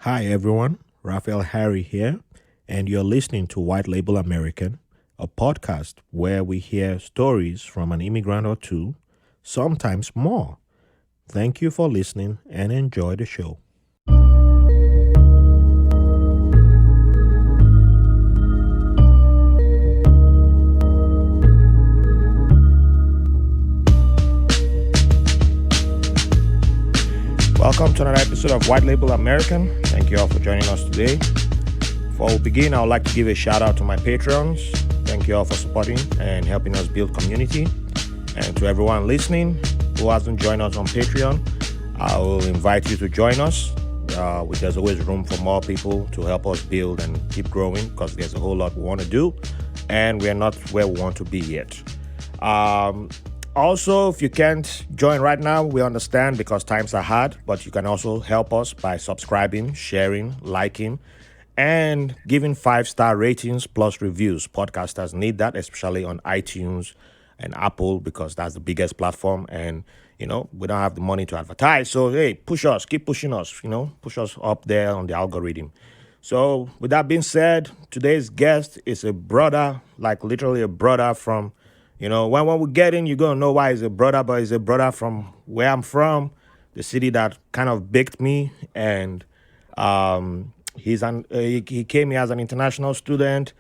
Hi everyone, Raphael Harry here, and you're listening to White Label American, a podcast where we hear stories from an immigrant or two, sometimes more. Thank you for listening and enjoy the show. Welcome to another episode of White Label American. Thank you all for joining us today. Before we begin, I would like to give a shout out to my patrons. Thank you all for supporting and helping us build community. And to everyone listening who hasn't joined us on Patreon, I will invite you to join us. There's always room for more people to help us build and keep growing because there's a whole lot we want to do and we're not where we want to be yet. Also, if you can't join right now, we understand because times are hard, but you can also help us by subscribing, sharing, liking, and giving 5-star ratings plus reviews. Podcasters need that, especially on iTunes and Apple, because that's the biggest platform. And, we don't have the money to advertise. So, hey, push us, keep pushing us, push us up there on the algorithm. So, with that being said, today's guest is a brother, like literally a brother from, when we get in, you're going to know why he's a brother, but he's a brother from where I'm from, the city that kind of baked me. And he came here as an international student.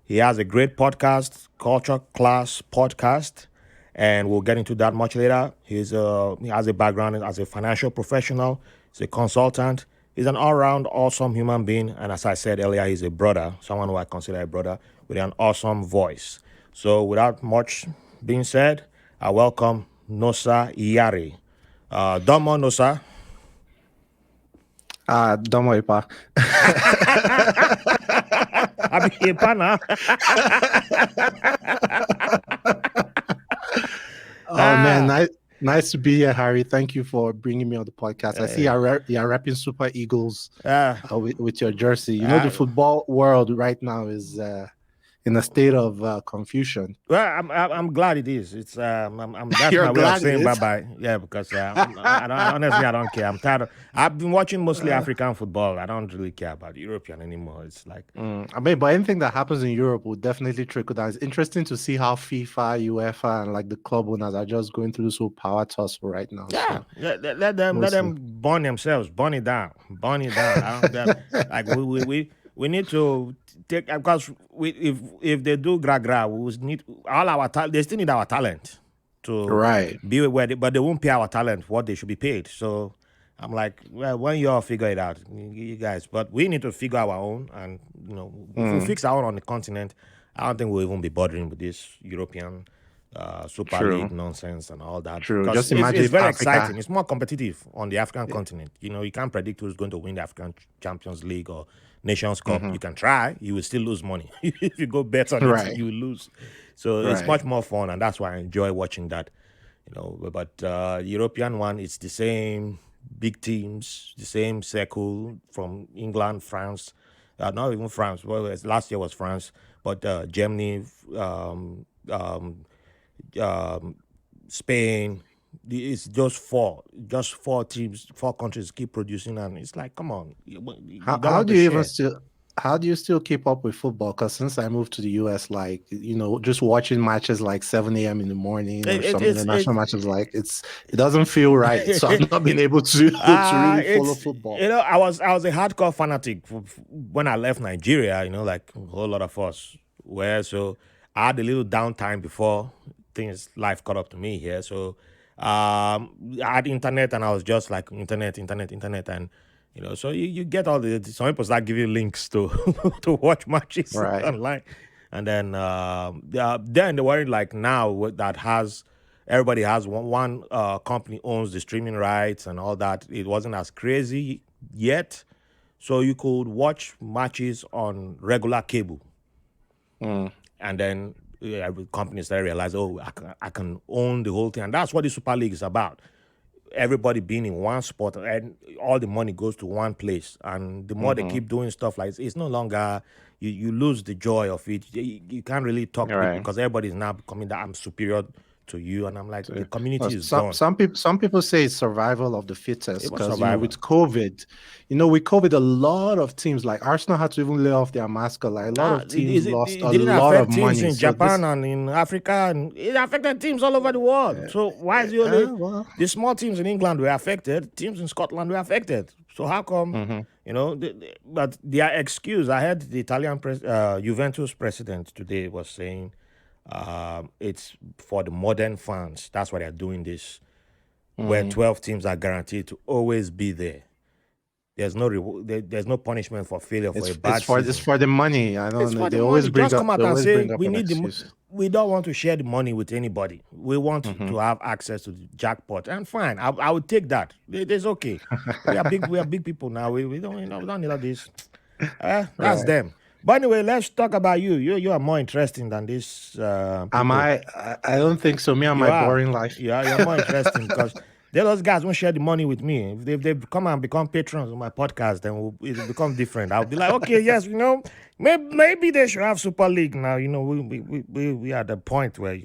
He has a great podcast, Culture Class Podcast, and we'll get into that much later. He has a background as a financial professional. He's a consultant. He's an all-round awesome human being. And as I said earlier, he's a brother, someone who I consider a brother with an awesome voice. So without much being said, I welcome Nosa Iyare. Domo Nosa. Don't worry, pa. I'm Ipa now. Man, nice to be here, Harry. Thank you for bringing me on the podcast. I see you're repping Super Eagles with your jersey. The football world right now is in a state of confusion. Well, I'm glad it is. It's that's You're my way of glad saying it bye is? bye. Yeah, because honestly I don't care. I'm tired. I've been watching mostly African football. I don't really care about European anymore. It's like but anything that happens in Europe will definitely trickle down. It's interesting to see how FIFA, UEFA, and like the club owners are just going through this whole power tussle right now. yeah, So let them burn themselves, burn it down. Like we need to take because if they do gra, we need all our talent. They still need our talent to right. be where but they won't pay our talent what they should be paid. So I'm like, well, when you all figure it out, you guys. But we need to figure our own, and if we fix our own on the continent, I don't think we'll even be bothering with this European Super True. League nonsense and all that. True. Because Just imagine it's very Africa- exciting. It's more competitive on the African continent. You can't predict who's going to win the African Champions League or Nations Cup. You can try. You will still lose money. If you go bet on Right. it, you will lose. So it's much more fun, and that's why I enjoy watching that. But European one, it's the same big teams, the same circle from England, France, not even France. Well, last year was France, but Germany, Spain. It's just four teams, 4 countries keep producing, and it's like, come on. How do you still keep up with football? Because since I moved to the US, like just watching matches like 7 a.m. in the morning or some international matches, like it doesn't feel right. So I've not been able to really follow football. I was a hardcore fanatic when I left Nigeria. Like a whole lot of us were. So I had a little downtime before life caught up to me here. So I had internet, and I was just like internet, and so you get all some people start giving links to to watch matches online, and then they worry like now that everybody has one company owns the streaming rights and all that. It wasn't as crazy yet, so you could watch matches on regular cable, and then companies that realize, I can own the whole thing, and that's what the Super League is about. Everybody being in one spot, and all the money goes to one place. And the more they keep doing stuff like this, it's no longer you lose the joy of it. You can't really talk to people because everybody is now becoming that I'm superior to you, and I'm like, the Well, community is some gone. some people say it's survival of the It fittest was because survival. with COVID, a lot of teams like Arsenal had to even lay off their mascot. Like a lot of teams lost It a didn't lot of affect teams money. in So Japan this, and in Africa, and it affected teams all over the world. So why is the only well, the small teams in England were affected? Teams in Scotland were affected. So how come? mhm. But their excuse. I heard the Italian Juventus president today was saying it's for the modern fans. That's why they're doing this, where Mm. 12 teams are guaranteed to always be there. There's no punishment for failure for a It's bad for it's season. for the money. I It's don't know. for They the always money. bring Just come up out they and always say bring up an excuse. we don't want to share the money with anybody. We want Hmm. to have access to the jackpot, and fine, I would take that. It's okay. We are big people now. We don't need all this. That's Right. them. But anyway, let's talk about you. You are more interesting than these Am people. I don't think so. Me and You my are. boring life. You're more interesting because those guys won't share the money with me. If they come and become patrons on my podcast, then it'll become different. I'll be like, okay, yes, maybe they should have Super League now. We are at the point where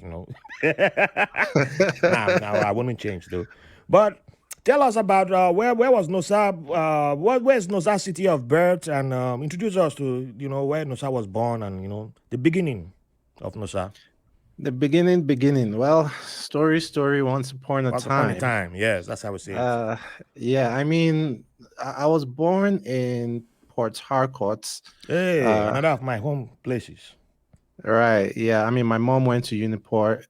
nah, I wouldn't change though. But tell us about where was Nosa? Where's Nosa city of birth, and introduce us to where Nosa was born, and the beginning of Nosa. The beginning. Well, story. Once upon a Once upon a time. time, yes, that's how we say it. Uh, yeah. I mean, I was born in Port Harcourt. Hey, Uh, another of my home places. right. Yeah. I mean, my mom went to Uniport.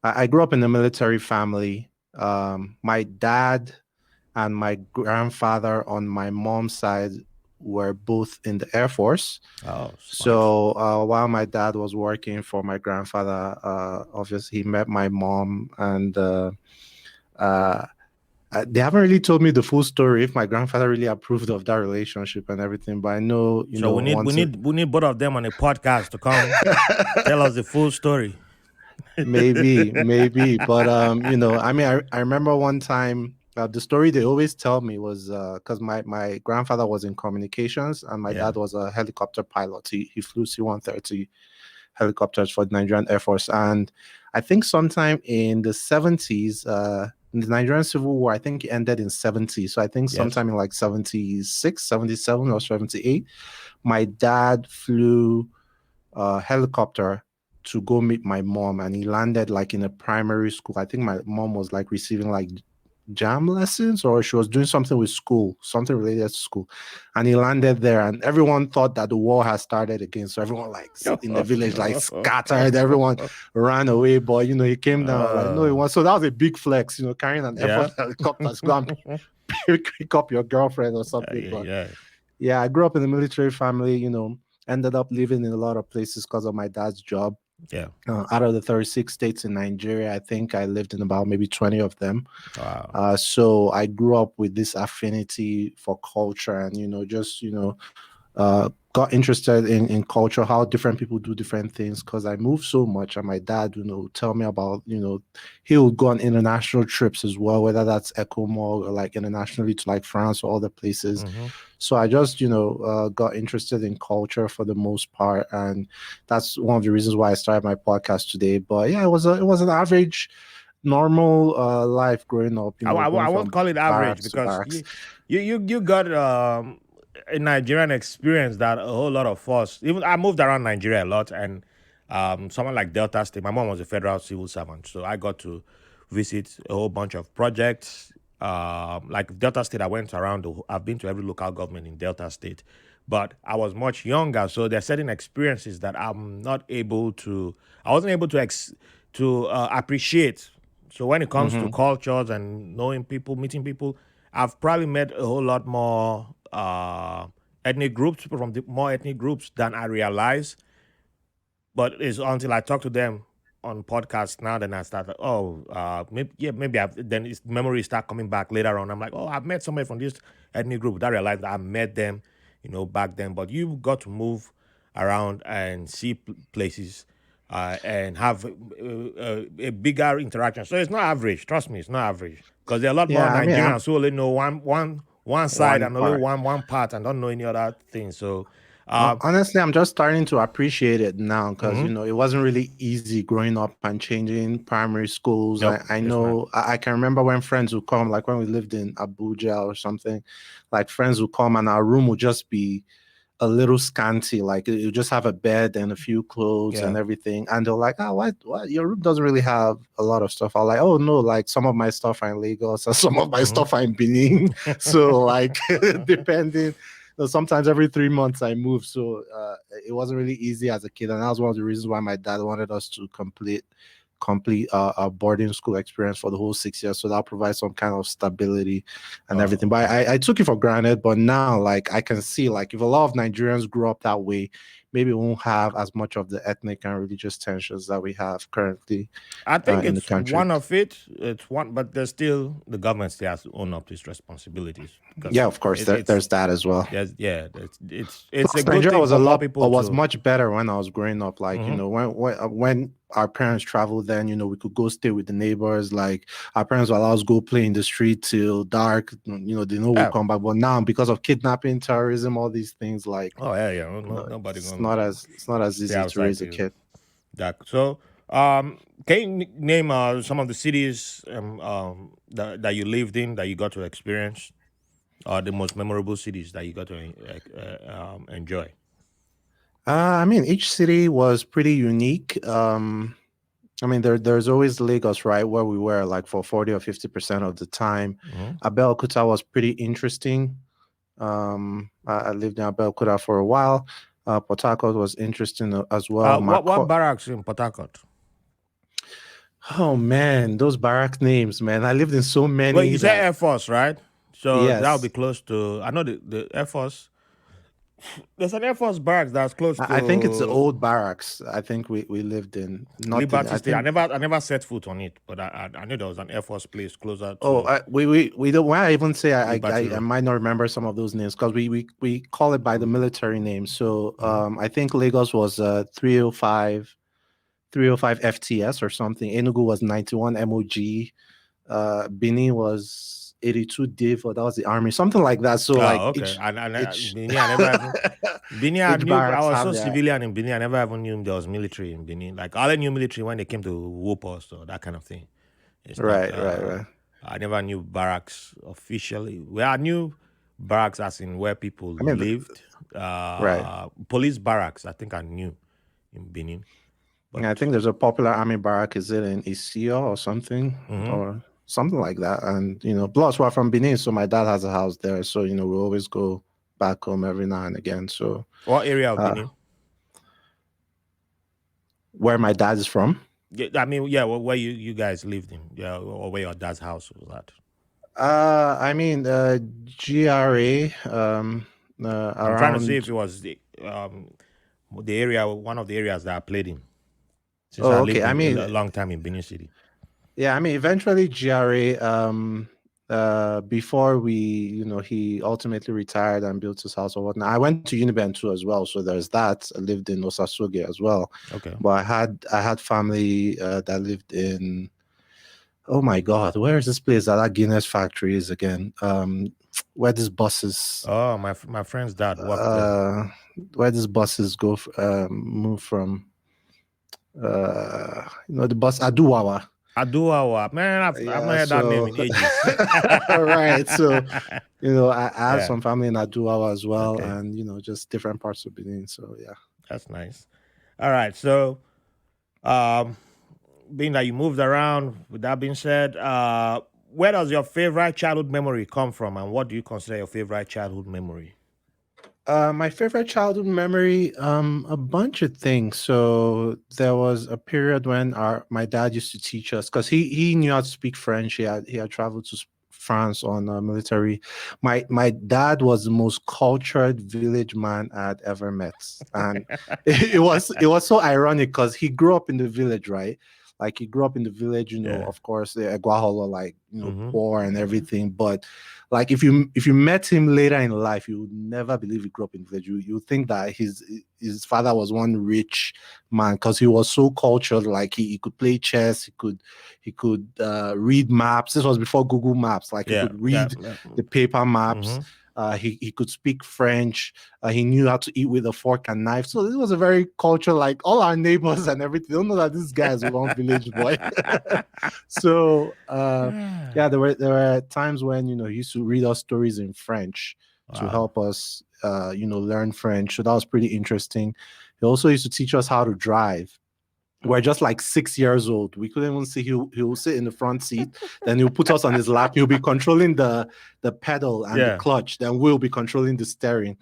I grew up in a military family. My dad and my grandfather on my mom's side were both in the Air Force. Oh, smart. So while my dad was working for my grandfather, obviously he met my mom, and uh, they haven't really told me the full story if my grandfather really approved of that relationship and everything. But I know, So we need we once it, need we need both of them on a podcast to come tell us the full story. maybe, but I mean, I remember one time. The story they always tell me was because my grandfather was in communications and my Yeah. dad was a helicopter pilot. He flew C-130 helicopters for the Nigerian Air Force. And I think sometime in the 70s, the Nigerian Civil War, I think it ended in 70. So I think Yes. sometime in like 76, 77, or 78, my dad flew a helicopter to go meet my mom, and he landed like in a primary school. I think my mom was like receiving like jam lessons, or she was doing something with school, something related to school. And he landed there, and everyone thought that the war had started again. So everyone like in the village like scattered, everyone ran away. But he came down, was like, no, it uh, was. So that was a big flex, carrying an Air yeah. Force helicopter to go and pick up your girlfriend or something. But Yeah. yeah, I grew up in a military family, ended up living in a lot of places because of my dad's job. Yeah. Out of the 36 states in Nigeria, I think I lived in about maybe 20 of them. Wow. So I grew up with this affinity for culture, and just got interested in culture, how different people do different things, because I moved so much. And my dad tell me about, he would go on international trips as well, whether that's ECOMOG or like internationally to like France or other places. Mm-hmm. So I just got interested in culture for the most part, and that's one of the reasons why I started my podcast today. But yeah, it was an average normal life growing up, I going won't from call it average barracks to because barracks. you got a Nigerian experience that a whole lot of us. Even I moved around Nigeria a lot, and someone like Delta State. My mom was a federal civil servant, so I got to visit a whole bunch of projects. Like Delta State, I went around. I've been to every local government in Delta State, but I was much younger, so there are certain experiences that I'm not able to. I wasn't able to appreciate. So when it comes to Hmm. cultures and knowing people, meeting people, I've probably met a whole lot more ethnic groups, people from more ethnic groups than I realize. But it's until I talk to them on podcasts now, then I start like, oh, maybe then memories start coming back later on. I'm like, oh, I've met somebody from this ethnic group. That I realized that I met them, back then. But you got to move around and see places and have a bigger interaction. So it's not average. Trust me, it's not average because there are a lot more Yeah, I mean, Nigerians who only know one side one and only part. one part and don't know any other thing. So Honestly, I'm just starting to appreciate it now because Mm-hmm. it wasn't really easy growing up and changing primary schools. Nope, I it's not. know I can remember when friends would come, like when we lived in Abuja or something, like friends would come and our room would just be a little scanty. Like you just have a bed and a few clothes Yeah. and everything. And they're like, oh, what? Your room doesn't really have a lot of stuff. I'm like, oh no, like some of my stuff are in Lagos and some of my Mm-hmm. stuff are in Benin. So like depending. Sometimes every 3 months I move. So it wasn't really easy as a kid. And that was one of the reasons why my dad wanted us to complete a boarding school experience for the whole 6 years, so that provides some kind of stability and everything. But Okay. I took it for granted. But now, like, I can see, like, if a lot of Nigerians grew up that way, maybe we won't have as much of the ethnic and religious tensions that we have currently I think in the it's country. one of it. It's one, but there's still the government still has to own up to its responsibilities Yeah, because of course, it's there's that as well. there's yeah it's a Plus, good Nigeria thing was a for more lot people or was to. much better when I was growing up. Like, Mm-hmm. when our parents traveled, then we could go stay with the neighbors. Like, our parents would allow us go play in the street till dark. They know we'll Yeah. come back. But now, because of kidnapping, terrorism, all these things, like, Oh yeah, yeah. No, nobody it's gonna not as stay easy to outside raise a to kid. that. So, can you name some of the cities that you lived in that you got to experience, or the most memorable cities that you got to enjoy? I mean, each city was pretty unique. I mean, there's always Lagos, right, where we were like for 40 or 50% of the time. Mm-hmm. Abeokuta was pretty interesting. I lived in Abeokuta for a while. Port Harcourt was interesting as well. What barracks in Port Harcourt? Oh man, those barrack names, man. I lived in so Well, many you say that Air Force, right? So that would be yes. close to. I know the Air Force. There's an Air Force barracks that's close I think it's the to old barracks. I think we lived in, not in. Liberty I State. think. I never set foot on it, but I knew there was an Air Force place closer Oh, to we don't. When I even say Liberty I Road. might not remember some of those names because we call it by the military name. So Mm-hmm. I think Lagos was 305 FTS or something. Enugu was 91 MOG. Benin was 82 Div, or that was the army, something like that. So like Oh, okay. each Benin, I never even Benin. I each knew I barracks was have so their. civilian in Benin. I never even knew there was military in Benin. Like all I knew military when they came to whoop us or that kind of thing. It's not. Right. I never knew barracks officially. Well, I knew barracks as in where people I mean, lived. right. Police barracks. I think I knew in Benin, but Yeah, I think there's a popular army barrack. Is it in Isio or something, mhm. or something like that? And plus we're from Benin, so my dad has a house there. So we always go back home every now and again. So What area of uh, Benin? where my dad is from. Yeah, I mean, yeah, where you guys lived in, yeah, or where your dad's house was at. I mean, GRA, I'm trying to see if around. it was the area, one of the areas that I played in, since I Oh, okay. lived I in mean, a long time in Benin City. yeah. I mean, eventually GRA. Before he ultimately retired and built his house or whatnot. I went to Uniben too as well, so there's that. I lived in Nosa as well, Okay. but I had family that lived in. Oh my God, where is this place that Guinness factory is again? Where these buses, Oh, my friend's dad worked there. uh, where these buses move from? The bus Aduwawa. Aduawa, man, I've not Yeah, heard that name so in ages. right, so I have Yeah. some family in Aduwawa as well, Okay, and just different parts of Benin. So yeah. that's nice. All right, so um, being that you moved around, with that being said, where does your favorite childhood memory come from, and what do you consider your favorite childhood memory? My favorite childhood memory, a bunch of things. So there was a period when my dad used to teach us because he knew how to speak French. He had traveled to France on military. My dad was the most cultured village man I'd ever met, and it was so ironic because he grew up in the village, right? Like he grew up in the village, Yeah. of course, Eguaholo, like Mm-hmm. poor and everything, but like if you met him later in life, you would never believe he grew up in the village. You think that his father was one rich man because he was so cultured. Like he could play chess, he could read maps. This was before Google Maps. Like he Yeah. could Yeah. read the paper maps. Mm-hmm. He could speak French. He knew how to eat with a fork and knife. So it was a very culture, like all our neighbors and everything. Don't know that this guy is one village boy. So yeah, there were times when he used to read us stories in French to Wow. help us learn French. So that was pretty interesting. He also used to teach us how to drive. We're just like 6 years old. We couldn't even see. He'll sit in the front seat. Then he'll put us on his lap. He'll be controlling the pedal and the Yeah. clutch. Then we'll be controlling the steering.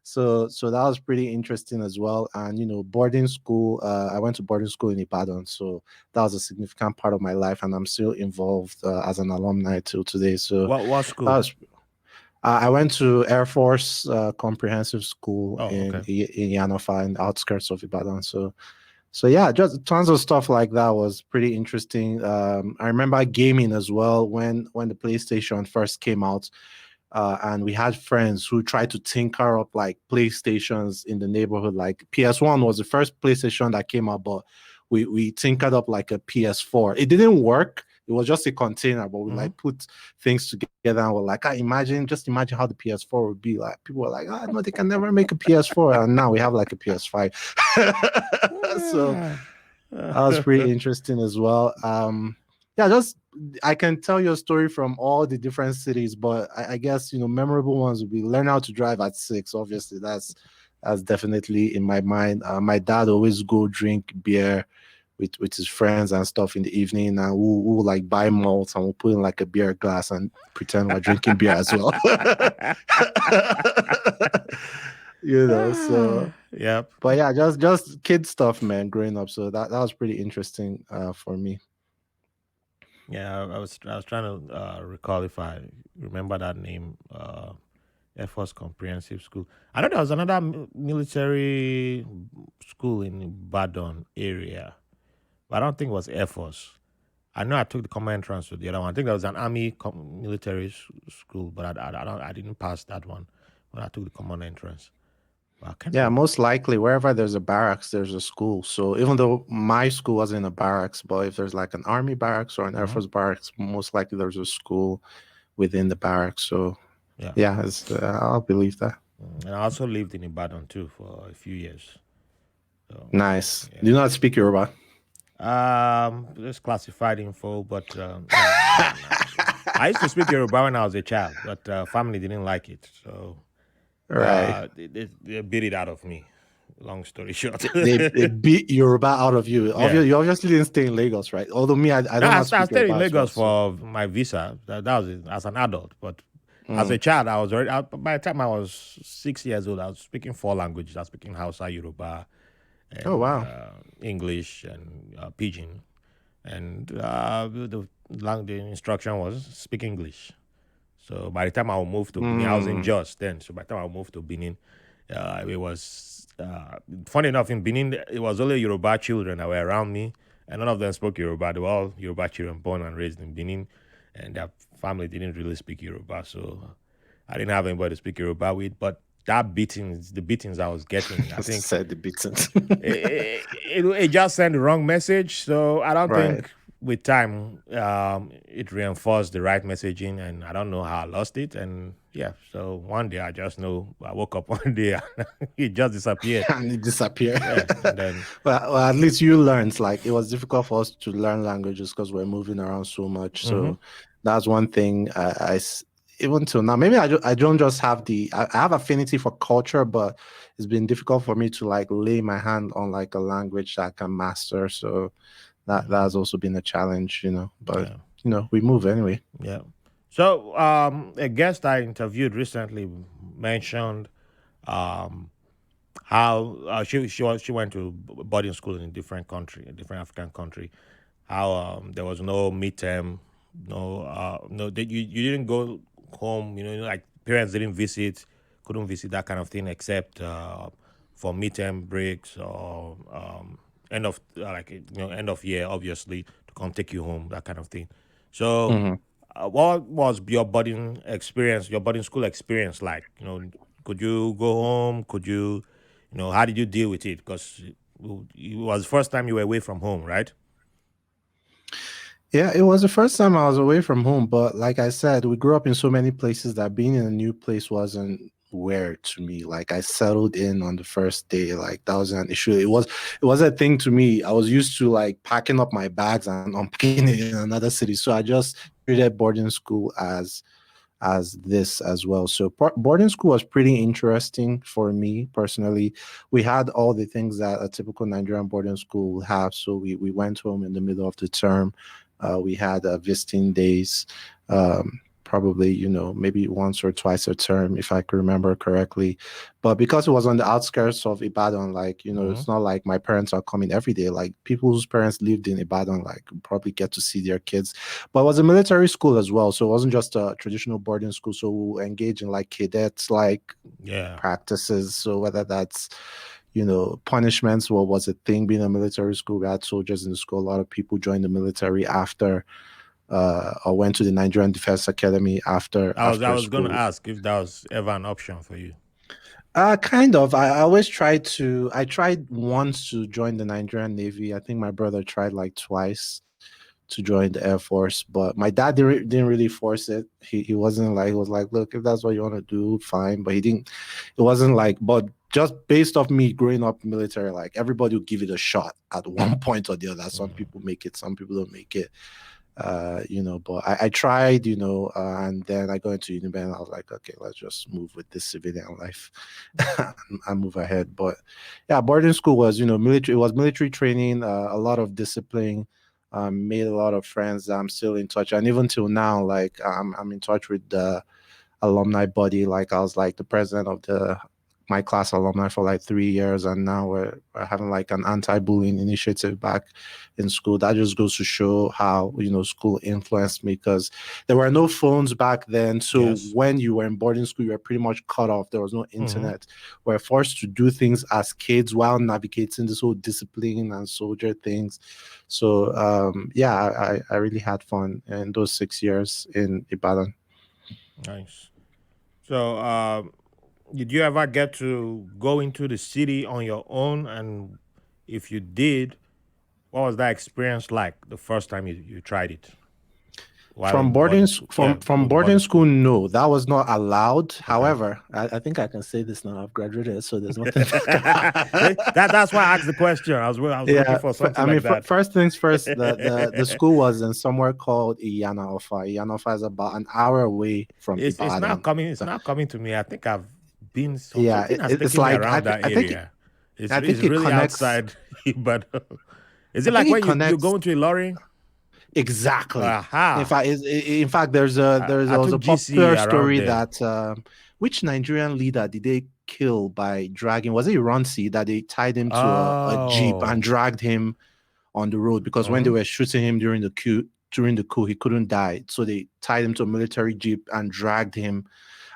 So that was pretty interesting as well. And boarding school. I went to boarding school in Ibadan, so that was a significant part of my life, and I'm still involved as an alumni till today. So What that school? was. I went to Air Force Comprehensive School Oh, in okay. Yanofa, in the outskirts of Ibadan. So yeah, just tons of stuff like that was pretty interesting. I remember gaming as well when the PlayStation first came out, and we had friends who tried to tinker up like PlayStations in the neighborhood. Like PS1 was the first PlayStation that came out, but we tinkered up like a PS4. It didn't work. It was just a container, but we Mm-hmm. like put things together and we're like, just imagine how the PS4 would be like. People were like, oh no, they can never make a PS4. And now we have like a PS5. So Yeah. that was pretty interesting as well. Yeah, just I can tell you a story from all the different cities, but I guess memorable ones would be learn how to drive at 6. Obviously, that's definitely in my mind. My dad always go drink beer with his friends and stuff in the evening, and we'll like buy malts and we'll put in like a beer glass and pretend we're drinking beer as well. So Yep. but yeah, just kid stuff, man, growing up. So that was pretty interesting for me. Yeah, I was trying to recall if I remember that name. Air Force Comprehensive School. I know there was another military school in Badon area, but I don't think it was Air Force. I know I took the common entrance to the other one. I think there was an army military school, but I didn't pass that one when I took the common entrance. But I can't Yeah, remember. most likely wherever there's a barracks, there's a school. So even though my school wasn't a barracks, but if there's like an army barracks or an Air Hmm. Force barracks, most likely there's a school within the barracks. So Yeah. yeah, I'll believe that. And I also lived in Ibadan too for a few years. So Nice. Do yeah. you not speak Yoruba? Just classified info, but no, no, no. I used to speak Yoruba when I was a child, but family didn't like it, so Right. they beat it out of me. Long story short. They beat Yoruba out of you. Yeah. You obviously didn't stay in Lagos, right? Although me, I No, don't know how to I speak stayed Yoruba in as well. Lagos So for my visa. That was it, as an adult, but as a mm. child, I was already. By the time I was 6 years old, I was speaking four languages. I was speaking Hausa, Yoruba, Oh and wow. English and Pidgin. And the instruction was speak English. So by the time I moved to Benin, I was in Mm. Jos then. So by the time I moved to Benin, it was funny enough in Benin. It was only Yoruba children that were around me, and none of them spoke Yoruba. They were all Yoruba children born and raised in Benin, and their family didn't really speak Yoruba. So I didn't have anybody to speak Yoruba with. But the beatings I was getting, I think Said the beatings. it just sent the wrong message. So I don't Right. think with time it reinforced the right messaging, and I don't know how I lost it. And yeah, so one day I just know I woke up one day and it just disappeared. And it disappeared. Yeah, and then Well, at least you learned. Like it was difficult for us to learn languages because we're moving around so much. mm-hmm, So that's one thing. Even till now, maybe I don't just have I have affinity for culture, but it's been difficult for me to like lay my hand on like a language that I can master. So that has also been a challenge, But yeah, we move anyway. yeah. So a guest I interviewed recently mentioned um, how she went to boarding school in a different country, a different African country. How there was no midterm, no that you didn't go home. Like parents didn't visit, couldn't visit that kind of thing except for midterm breaks or end of end of year, obviously to come take you home, that kind of thing. So, Hmm. what was your boarding experience, your boarding school experience like? Could you go home? Could you, how did you deal with it? Because it was the first time you were away from home, right? Yeah, it was the first time I was away from home, but like I said, we grew up in so many places that being in a new place wasn't weird to me. Like I settled in on the first day, like that was an issue. It was a thing to me. I was used to like packing up my bags and unpacking it in another city. So I just treated boarding school as this as well. So boarding school was pretty interesting for me personally. We had all the things that a typical Nigerian boarding school would have. So we went home in the middle of the term. We had visiting days, probably, maybe once or twice a term, if I could remember correctly. But because it was on the outskirts of Ibadan, like, Mm-hmm. it's not like my parents are coming every day. Like people whose parents lived in Ibadan, like probably get to see their kids. But it was a military school as well. So it wasn't just a traditional boarding school. So we engage in like cadets, like Yeah. practices. So whether that's punishments, what was a thing being a military school. We had soldiers in the school. A lot of people joined the military after, or went to the Nigerian Defense Academy after I after was gonna school. ask if that was ever an option for you. Kind of. I always tried to. I tried once to join the Nigerian Navy. I think my brother tried like twice to join the Air Force, but my dad didn't really force it. He wasn't like, he was like, look, if that's what you want to do, fine. But he didn't. It wasn't like, but just based off me growing up military, like everybody will give it a shot at one point or the other. Some Mm. people make it, some people don't make it. But I tried, and then I got into Uniben and I was like, okay, let's just move with this civilian life and move ahead. But yeah, boarding school was, military, it was military training, a lot of discipline, made a lot of friends. I'm still in touch. And even till now, like I'm in touch with the alumni body. Like I was like the president of the my class alumni for like 3 years, and now we're having like an anti-bullying initiative back in school. That just goes to show how school influenced me, because there were no phones back then. So Yes. when you were in boarding school, you were pretty much cut off. There was no Mm-hmm. internet. We're forced to do things as kids while navigating this whole discipline and soldier things. So yeah, I really had fun in those 6 years in Ibadan. Nice. So, did you ever get to go into the city on your own? And if you did, what was that experience like the first time you tried it while From in boarding boarding school? from Yeah, from boarding boarding school, school. no, that was not allowed. Okay. However, I think I can say this now. I've graduated, so there's nothing. That's why I asked the question. I was looking Yeah, for something I mean, like that. first things first. The school was in somewhere called Iyana Ofa. Iyana Ofa is about an hour away from It's not Ibadan. coming. It's not coming to me. I think I've been Yeah, something has it's taken me like around that area. I It's think it really connects. outside, but is I it like think it when you connects go into a lorry? exactly. Aha! In fact, there I was took a GC popular around story there. that which Nigerian leader did they kill by dragging? Was it Ronsi that they tied him to a jeep and Oh. dragged him on the road, because when they Mm-hmm. were shooting him during the coup, he couldn't die, so they tied him to a military jeep and dragged him,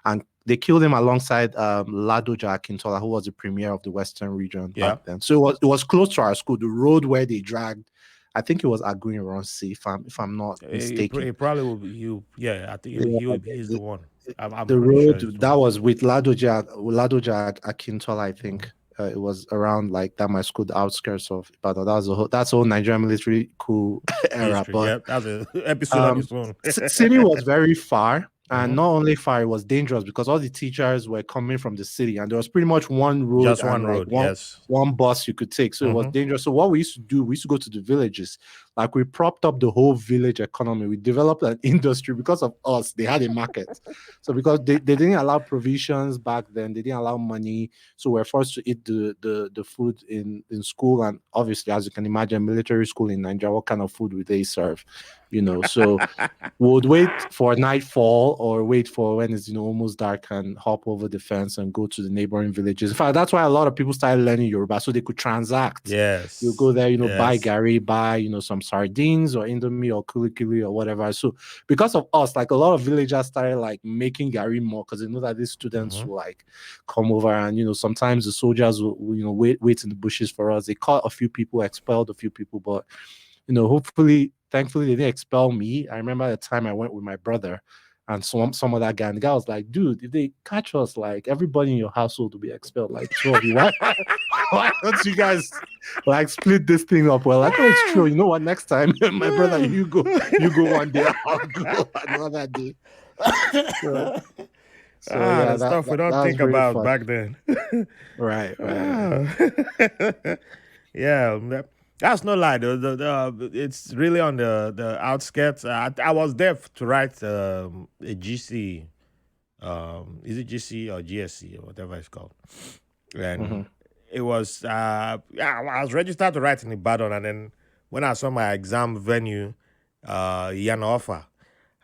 and they killed him alongside Ladoja Akintola, who was the premier of the Western region back Yeah. then. So it was close to our school. The road where they dragged, I think it was Aguin Ronsi, if I'm not mistaken. It probably will be you. Yeah, I think Yeah, he's the one. I'm the pretty sure road he's the that one. was with Ladoja Akintola, I Mm-hmm. think. It was around like that my school, the outskirts of Ibadan. That's a whole Nigerian military coup era. History. But Yeah, that's an episode on um, its own. city was very far, and Mm-hmm. not only far, it was dangerous because all the teachers were coming from the city, and there was pretty much one road Just and one like road. Yes. one bus you could take. So it was Mm-hmm. dangerous. So what we used to do, we used to go to the villages, like we propped up the whole village economy. We developed an industry because of us. They had a market. So because they didn't allow provisions back then, they didn't allow money. So we're forced to eat the food in school. And obviously, as you can imagine, military school in Nigeria, what kind of food would they serve? So would wait for nightfall or wait for when it's almost dark and hop over the fence and go to the neighboring villages. In fact, that's why a lot of people started learning Yoruba so they could transact. You go Yes. there, buy Yes. Gary, buy some sardines or Indomie or kulikuli or whatever. So because of us, like a lot of villagers started like making Gary more because they know that these students Mm-hmm. will like come over, and sometimes the soldiers will wait in the bushes for us. They caught a few people, expelled a few people, but hopefully, thankfully, they didn't expel me. I remember the time I went with my brother and some other guy, and the guy was like, dude, if they catch us, like everybody in your household will be expelled, like two of you. Why? Why don't you guys like split this thing up? Well, like, oh, it's true. You know what? Next time, my brother, you go one day, I'll go another day. So yeah, The stuff we don't that was think very about fun. back then. Right, right. Ah. Yeah, that's no lie. It's really on the outskirts. I was there to write a GC. Is it GC or GSC or whatever it's called? Mm-hmm. And it was yeah, I was registered to write in Ibadan, and then when I saw my exam venue, Yana offer,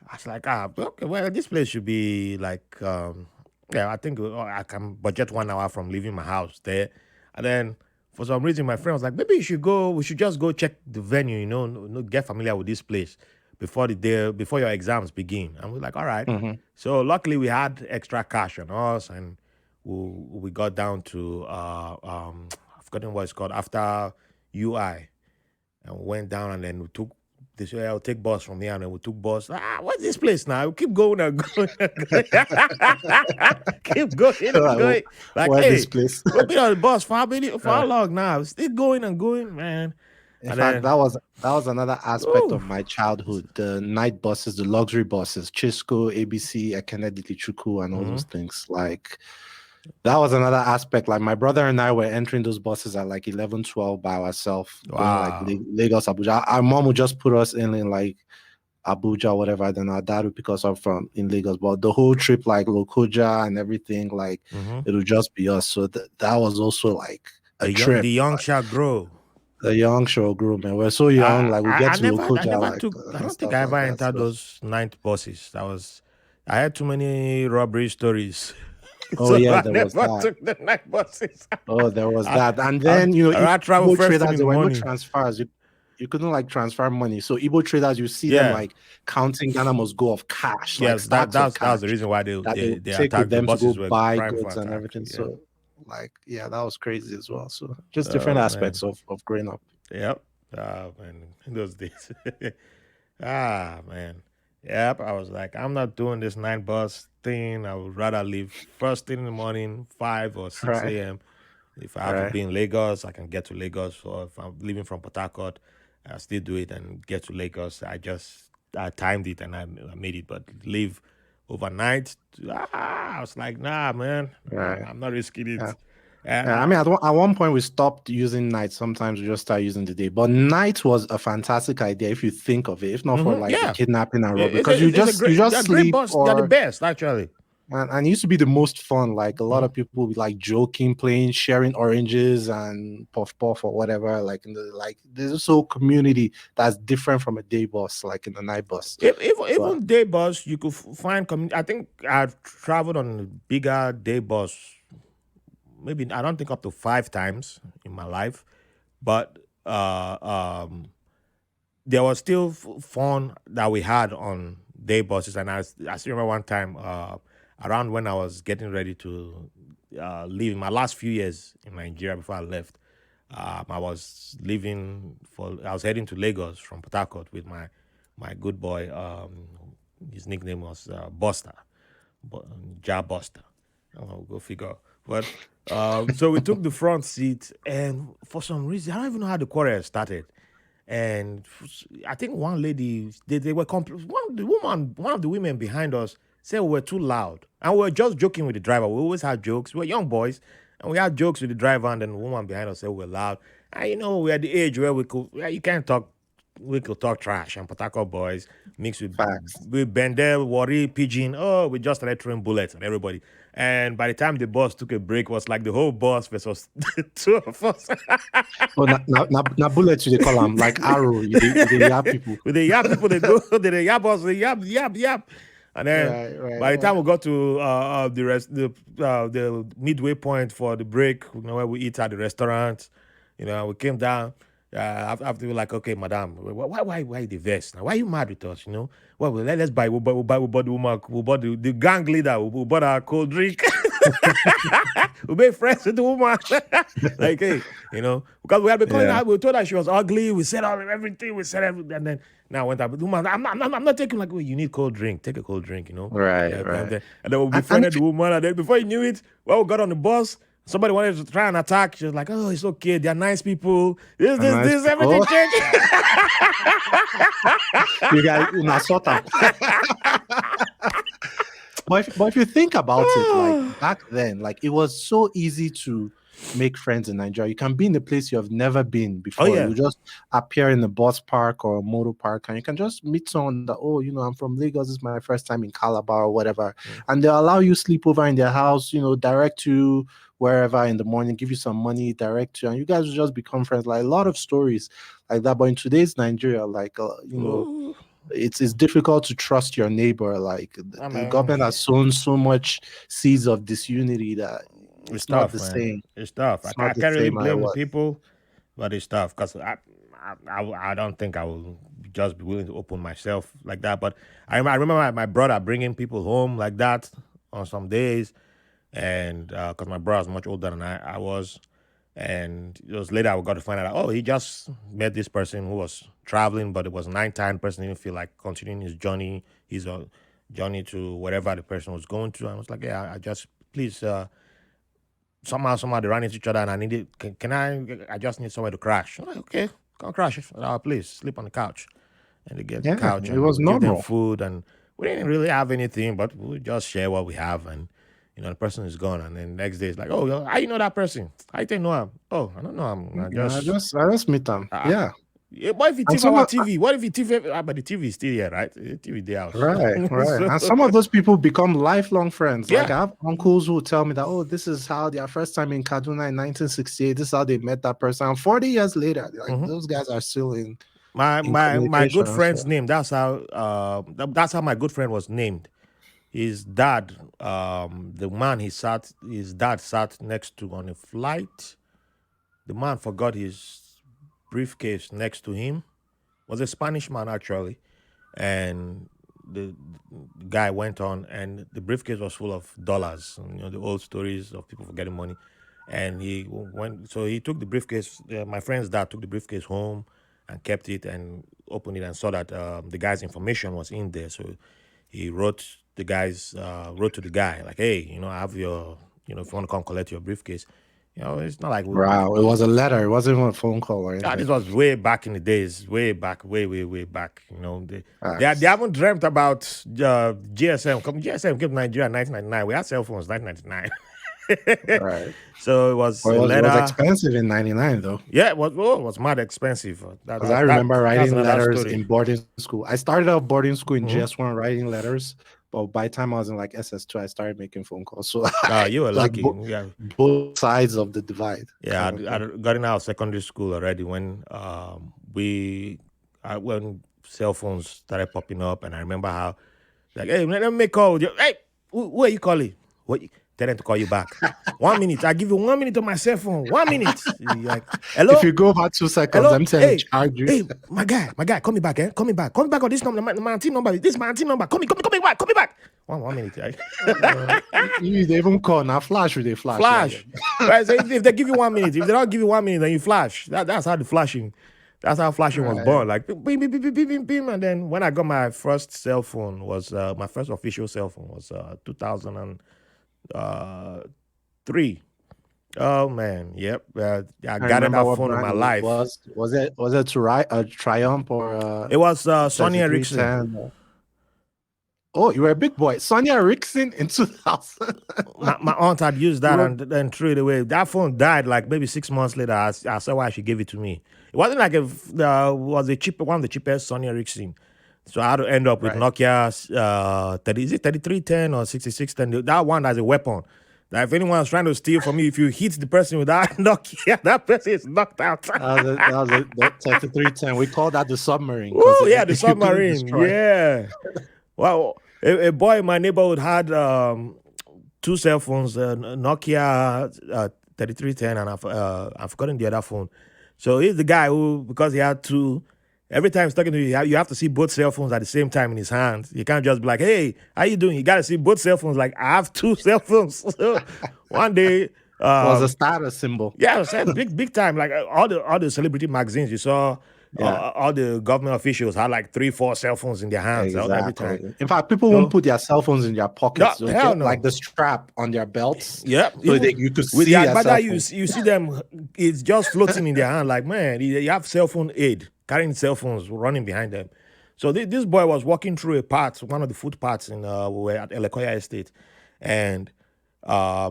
I was like, okay, well, this place should be like, yeah, I think I can budget 1 hour from leaving my house there. And then for some reason, my friend was like, maybe you should go, we should just go check the venue, get familiar with this place before before your exams begin. And we're like, all right. Mm-hmm. So luckily we had extra cash on us, and we got down to, I've forgotten what it's called, after UI, and we went down, and then we took this way. I'll take bus from here, and then we took bus. What's this place now? We keep going and going and going. Keep going and going. Like, Why this hey, place? we've been on the bus for how long now? Still going and going, man. In And fact, then, that was another aspect ooh, of my childhood. The night buses, the luxury buses, Chisco, ABC, Ekenedi Lichuku, and all mm-hmm. those things. Like that was another aspect. Like my brother and I were entering those buses at like 11, 12 by ourselves, going like Wow. Lagos, Abuja. Our mom would just put us in like Abuja, whatever. Then our dad would pick us up from in Lagos. But the whole trip, like Lokoja and everything, like Mm-hmm. it would just be us. So that was also like a trip. The young shall grow. The young show group, man. We're so young, like we get to I Lokoja, never like took. I and don't think stuff I like ever that. entered So, those night buses. I had too many robbery stories, oh so yeah, I there was never that. took the night buses. Oh, there was I, that. And I, then I travel Igbo first thing traders, in there the were no morning. transfers. You couldn't like transfer money. So Igbo traders, you see them Yeah, like counting Ghana must go of cash, like yes, stacks of that was cash the reason why that they would they take with attacked. The them to go buses were buy prime for goods and attack. everything. Yeah. So like yeah, that was crazy as well. So just different Oh man. aspects of growing up. Yep. Man, in those days. Man. Yep. I was like, I'm not doing this night bus thing. I would rather leave first thing in the morning, 5 or 6 Right, a.m. If I have to right, be in Lagos, I can get to Lagos. Or if I'm leaving from Port Harcourt, I still do it and get to Lagos. I timed it and I made it. But leave overnight, I was like, nah, man, right. I'm not risking Yeah. it. Yeah, I And mean, at one point we stopped using night. Sometimes we just start using the day. But night was a fantastic idea if you think of it. If not for like the yeah, kidnapping and robbery, it's because a you great, just they're great sleep boss. They're the or best, actually. and it used to be the most fun. Like a lot Mhm. of people would be like joking, playing, sharing oranges and puff puff or whatever. Like in the like, there's this whole community that's different from a day bus, like in the night bus. But Even day bus, you could find. I think I've traveled on a bigger day bus. Maybe I don't think up to 5 times in my life, but there was still fun that we had on day buses. And I still remember one time around when I was getting ready to leave in my last few years in Nigeria before I left. I was I was heading to Lagos from Port Harcourt with my good boy. His nickname was Buster, Ja Buster. Oh, go figure. But so we took the front seat, and for some reason, I don't even know how the quarrel started. And I think one lady, they were one of the women behind us said we were too loud, and we were just joking with the driver. We always had jokes. We were young boys, and we had jokes with the driver. And then the woman behind us said we were loud. And we're at the age where you can't talk. We could talk trash and Potako boys mixed facts. with Bendel, Worry, Pigeon. Oh, we just started throwing bullets at everybody. And by the time the bus took a break, it was like the whole bus versus the two of us. Oh, na bullets they call them like arrow. They have people. With the yap people, they go, they yap us, they yap. And then Right, right, by the time right. we got to the midway point for the break, where we eat at the restaurant, we came down. After we were like, okay, madam, why the vest now? Why are you mad with us? Well, let's buy. We bought the woman. We bought the gang leader. We bought our cold drink. We made friends with the woman. Like, hey, because we had been calling Yeah. her. We told her she was ugly. We said everything. We said everything. And then now I went up with the woman. I'm not taking like, well, you need cold drink. Take a cold drink. Right, Yeah, right. and then we And befriended the woman. And then before you knew it, well, we got on the bus. somebody wanted to try and attack. She was like, "Oh, it's okay. They're nice people. This, And this, I, this, everything oh, changed." you guys, una sort them. But if you think about it, like back then, like it was so easy to make friends in Nigeria. You can be in a place you have never been Oh before. yeah. You just appear in a bus park or a motor park, and you can just meet someone that, oh, I'm from Lagos. This is my first time in Calabar or whatever, and they'll allow you sleep over in their house. Direct you wherever in the morning, give you some money, direct you, and you guys will just become friends. Like a lot of stories like that. But in today's Nigeria, like Ooh, it's difficult to trust your neighbor. Like I the mean, government has sown so much seeds of disunity that it's it's not tough, the man. same. It's tough. It's I not the can't really same I blame the was. people, but it's tough because I don't think I will just be willing to open myself like that. But I remember my brother bringing people home like that on some days, and because my brother was much older than I was, and it was later I got to find out, oh, he just met this person who was traveling, but it was nighttime. Person didn't feel like continuing his journey to wherever the person was going to. And I was like, yeah, I just please. Somehow they ran into each other, and I needed. Can I just need somewhere to crash. I'm like, okay, come crash at our place. Sleep on the couch, and they get the Yeah, couch, it and was we give them normal. food, and we didn't really have anything, but we just share what we have, and the person is gone, and then next day it's like, oh, how you know that person? How you know him? Oh, I don't know him. I Yeah, just I just meet them. uh, Yeah. yeah, what if you And TV some our of, TV? What if you TV? But the TV is still here, right? The TV the house. right. So, And some of those people become lifelong friends. Like yeah. I have uncles who tell me that, oh, this is how their first time in Kaduna in 1968, this is how they met that person. And 40 years later, like Mhm. those guys are still My in my my good communication. So friend's name. That's how my good friend was named. His dad, the man his dad sat next to on a flight. The man forgot his briefcase next to him. Was a Spanish man actually, and the guy went on, and the briefcase was full of dollars. The old stories of people forgetting money. And he went, so he took the briefcase. My friend's dad took the briefcase home and kept it and opened it and saw that the guy's information was in there. So he wrote to the guy like, hey, I have your, if you want to come collect your briefcase, it's not like wow, it was a letter. It wasn't even a phone call or this anything. was way back in the days, way back, way back. They Facts. haven't dreamt about GSM. GSM came to Nigeria in 1999. We had cell phones 1999. Right. So it was Well, a it was letter. expensive in 99 though. Yeah, it was mad expensive. Because I remember That's writing another letters story. in boarding school. I started out boarding school in Mm-hmm. GS1 writing letters, but by the time I was in like SS2, I started making phone calls. So You were like lucky. Yeah, both sides of the divide. yeah. Kind of thing. I'd gotten out of secondary school already when when cell phones started popping up, and I remember how like, hey, let me call you. Hey, who are you calling? What? Tell them to call you back. 1 minute. I give you 1 minute on my cell phone. 1 minute. You're like, If hello, you go back 2 seconds, hello. I'm saying Hey, charge you. hey, my guy, call me back. Call me back. Call me back on this number. My team number. This is my team number. Call me back. Call me back. 1 minute. You they even call now. Flash with a flash. Flash. Right. So if they give you 1 minute, if they don't give you 1 minute, then you flash. That's how the flashing. That's how flashing was born. Like bing, bing, bing, bing, bing, bing, bing. And then when I got my first cell phone was my first official cell phone was 2003. Oh man, yep. I I got remember that what phone in brand my it life. was it a Triumph or It was Sony Ericsson. 3310? Oh, you were a big boy. Sonia Ericsson in 2000. My aunt had used that and then threw it away. That phone died like maybe 6 months later. I saw why she gave it to me. It wasn't like was a cheap one of the cheapest Sony Ericsson. So I had to end up with Right. Nokia 3310 or 6610. That one as a weapon. That if anyone's trying to steal from me, if you hit the person with that Nokia, that person is knocked out. That was the 3310. We call that the submarine. Oh yeah, the you couldn't submarine. destroy it. Yeah. Well, a boy in my neighborhood had two cell phones, Nokia 3310, and I've forgotten the other phone. So he's the guy who, because he had two, every time he's talking to you, you have to see both cell phones at the same time in his hands. You can't just be like, hey, how you doing? You got to see both cell phones. Like, I have two cell phones. So one day, It was a status symbol. yeah, it was big time. Like all the celebrity magazines, you saw all the government officials had like 3-4 cell phones in their hands every time. Exactly. In fact, people won't put their cell phones in their pockets. No, They'll hell get no. like the strap on their belts. Yeah, So even you could with see the their cell agbada, phone. you see them. It's just floating in their hand. Like, man, you have cell phone aid carrying cell phones running behind them. So this boy was walking through one of the footpaths in we were at Elekoya Estate, and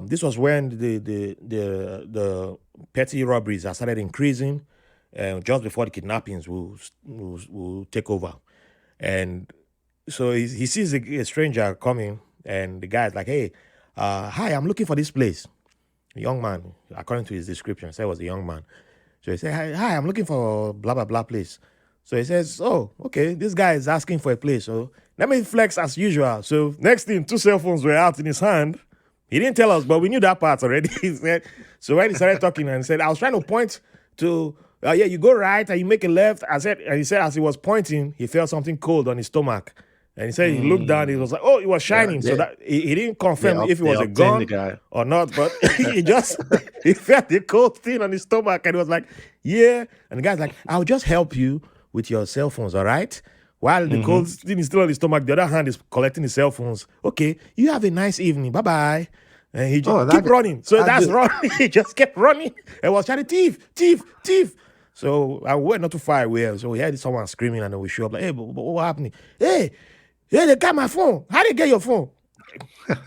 this was when the petty robberies had started increasing, just before the kidnappings will take over. And so he sees a stranger coming, and the guy's like, "Hey, hi, I'm looking for this place." A young man, according to his description, said it was a young man. So he said, "Hi, I'm looking for blah blah blah place." So he says, "Oh, okay, this guy is asking for a place. So let me flex as usual." So next thing, 2 cell phones were out in his hand. He didn't tell us, but we knew that part already. He said, so when he started talking and said, I was trying to point to, yeah, you go right and you make a left. And he said, as he was pointing, he felt something cold on his stomach. And he said he looked down, he was like, oh, it was shining. So that he didn't confirm if it was a gun or not, but he felt the cold thing on his stomach and he was like, yeah. And the guy's like, I'll just help you with your cell phones, all right? While the cold thing is still on his stomach, the other hand is collecting his cell phones. Okay, you have a nice evening. Bye-bye. And he just keep running. So that's running. He just kept running and was trying to thief. So I went not too far away. So we heard someone screaming and then we show up like, hey, but what happened? Hey, they got my phone. How did they get your phone?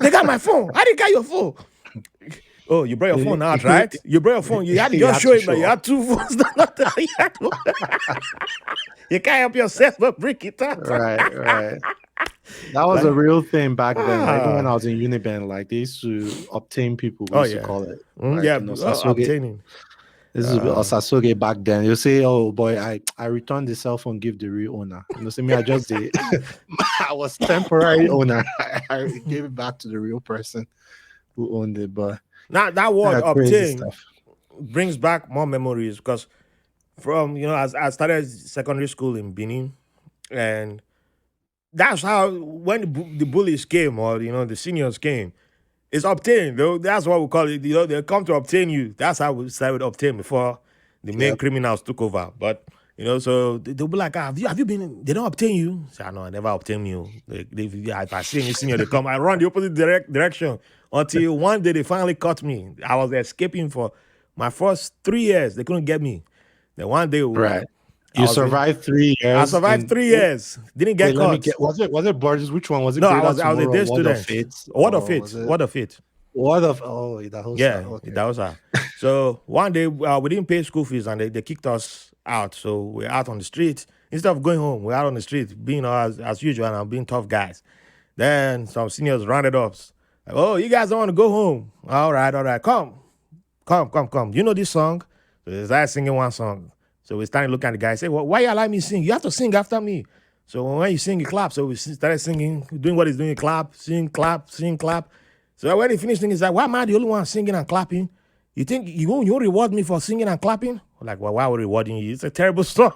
They got my phone. How did they get your phone? Oh, you brought your phone out, right? You brought your phone. You had to just show him that you had 2 phones. You can't help yourself but break it out. Right. That was a real thing back then. Like, even when I was in Uniben, like they used to obtain people. We used to call it. Like, obtaining. This is Osasoge back then. You say, "Oh boy, I returned the cell phone, give the real owner." You know, see me, I just did. I was temporary owner. I gave it back to the real person who owned it. But now that word obtain brings back more memories because from as I started secondary school in Benin, and that's how when the bullies came or the seniors came. It's obtained, though. That's what we call it. They come to obtain you. That's how we started obtain before the main criminals took over. But so they'll be like, have you been? They don't obtain you. Say, no, I never obtain you. If I see any senior, they come. I run the opposite direction until one day they finally caught me. I was escaping for my first 3 years. They couldn't get me. Then one day, right. You survived 3 years. I survived 3 years. Didn't get caught. Was it Burgess? Which one was it? No, I was a day student. Word of Fate. That was her. So one day we didn't pay school fees and they kicked us out. So we're out on the street. Instead of going home, we're out on the street being as usual and being tough guys. Then some seniors rounded us. Like, oh, you guys don't want to go home. All right. Come. You know this song? So they started singing one song. So we started looking at the guy and say, well, why you allow me sing? You have to sing after me. So when you sing, you clap. So we started singing, doing what he's doing, clap, sing, clap. So when he finished singing, he's like, why am I the only one singing and clapping? You think you won't reward me for singing and clapping? We're like, well, why are we rewarding you? It's a terrible song.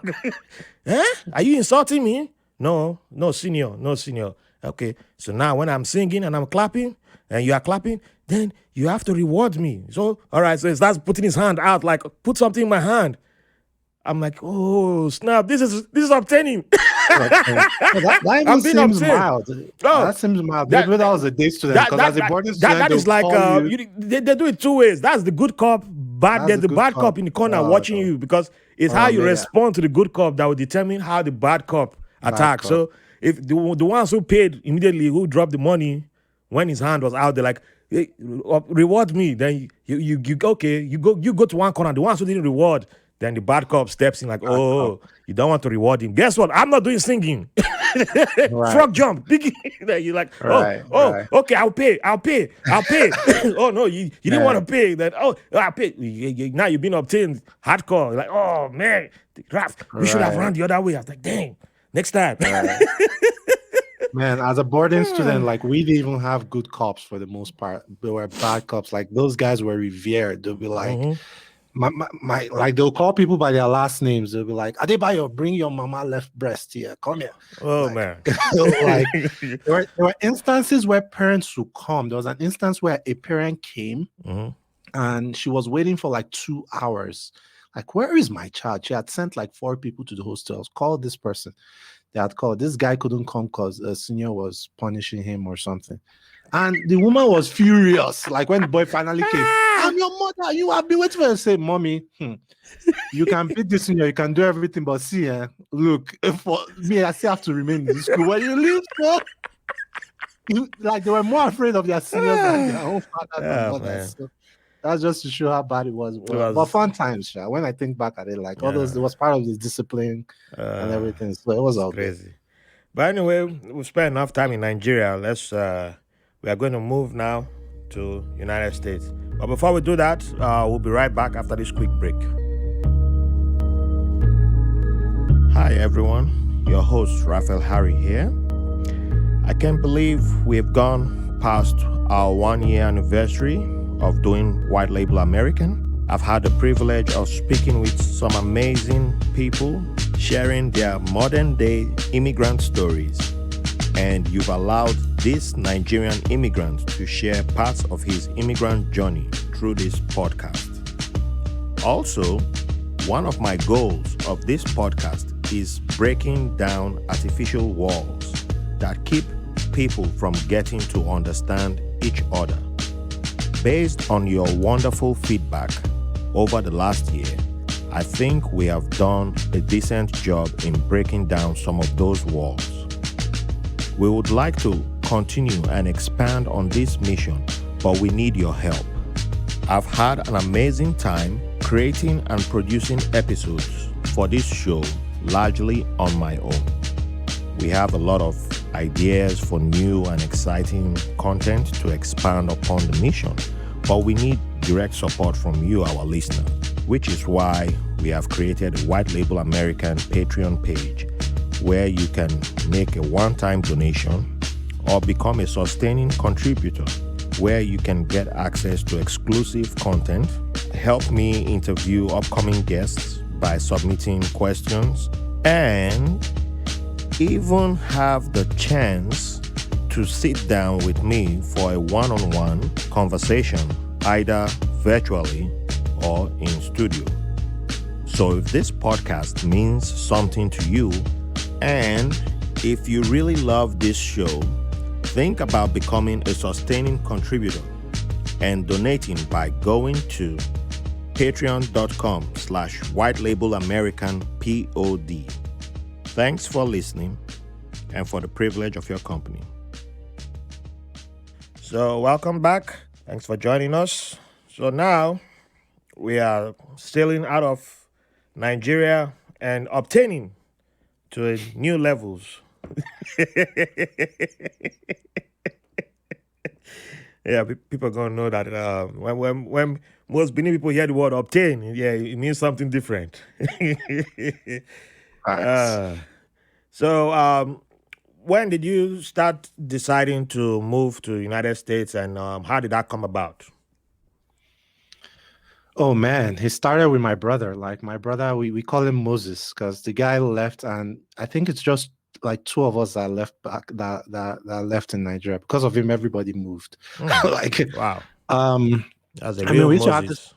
Are you insulting me? No, senior. Okay, so now when I'm singing and I'm clapping and you are clapping, then you have to reward me. So, all right, so he starts putting his hand out, like, put something in my hand. I'm like, oh snap! This is obtaining. That even seems mild. That seems mild. Maybe that was a day student. Because as a boarding student, that is like they do it 2 ways. That's the good cop. There's the bad cop in the corner watching you because it's how you respond to the good cop that will determine how the bad cop attacks. So if the ones who paid immediately, who dropped the money when his hand was out, they're like, hey, reward me. Then you go to one corner. The ones who didn't reward. Then the bad cop steps in like, oh, you don't want to reward him. Guess what? I'm not doing singing. Frog jump. You're like, okay, I'll pay. Oh, no, you didn't want to pay. That. Oh, I'll pay. Now you've been obtained hardcore. You're like, oh, man, we should have run the other way. I was like, dang, next time. Man, as a boarding student, like we didn't even have good cops for the most part. They were bad cops. Like those guys were revered. They'll be like, my like they'll call people by their last names. They'll be like, Adebayo, bring your mama left breast here. Come here. Oh, like, man. Like there were instances where parents would come. There was an instance where a parent came and she was waiting for like 2 hours. Like, where is my child? She had sent like 4 people to the hostels, called this person. They had called. This guy couldn't come because a senior was punishing him or something. And the woman was furious. Like when the boy finally came, I'm your mother. You have been waiting for you. Say, mommy, you can beat this senior, you can do everything, but see, look, for me, I still have to remain in the school. When you leave, so like they were more afraid of their seniors than their own fathers and mothers. So that's just to show how bad it was. But fun times, yeah. When I think back at it, like all those, it was part of the discipline and everything. So it was all crazy. Good. But anyway, we've spent enough time in Nigeria. We are going to move now to United States. But before we do that, we'll be right back after this quick break. Hi everyone, your host Raphael Harry here. I can't believe we've gone past our 1-year anniversary of doing White Label American. I've had the privilege of speaking with some amazing people, sharing their modern day immigrant stories. And you've allowed this Nigerian immigrant to share parts of his immigrant journey through this podcast. Also, one of my goals of this podcast is breaking down artificial walls that keep people from getting to understand each other. Based on your wonderful feedback over the last year, I think we have done a decent job in breaking down some of those walls. We would like to continue and expand on this mission, but we need your help. I've had an amazing time creating and producing episodes for this show largely on my own. We have a lot of ideas for new and exciting content to expand upon the mission, but we need direct support from you, our listeners, which is why we have created a White Label American Patreon page where you can make a one-time donation or become a sustaining contributor where you can get access to exclusive content, help me interview upcoming guests by submitting questions, and even have the chance to sit down with me for a one-on-one conversation, either virtually or in studio. So if this podcast means something to you, and if you really love this show, think about becoming a sustaining contributor and donating by going to patreon.com/whitelabelamericanpod. Thanks for listening and for the privilege of your company. So welcome back. Thanks for joining us. So now we are sailing out of Nigeria and obtaining to new levels. Yeah, people are gonna know that when most Benin people hear the word obtain, yeah, it means something different. So when did you start deciding to move to the United States, and how did that come about? Oh man, he started with my brother. Like my brother, we call him Moses because the guy left, and I think it's just like 2 of us that left back that left in Nigeria. Because of him, everybody moved. Like wow. That's a real I mean, we used Moses. to have this.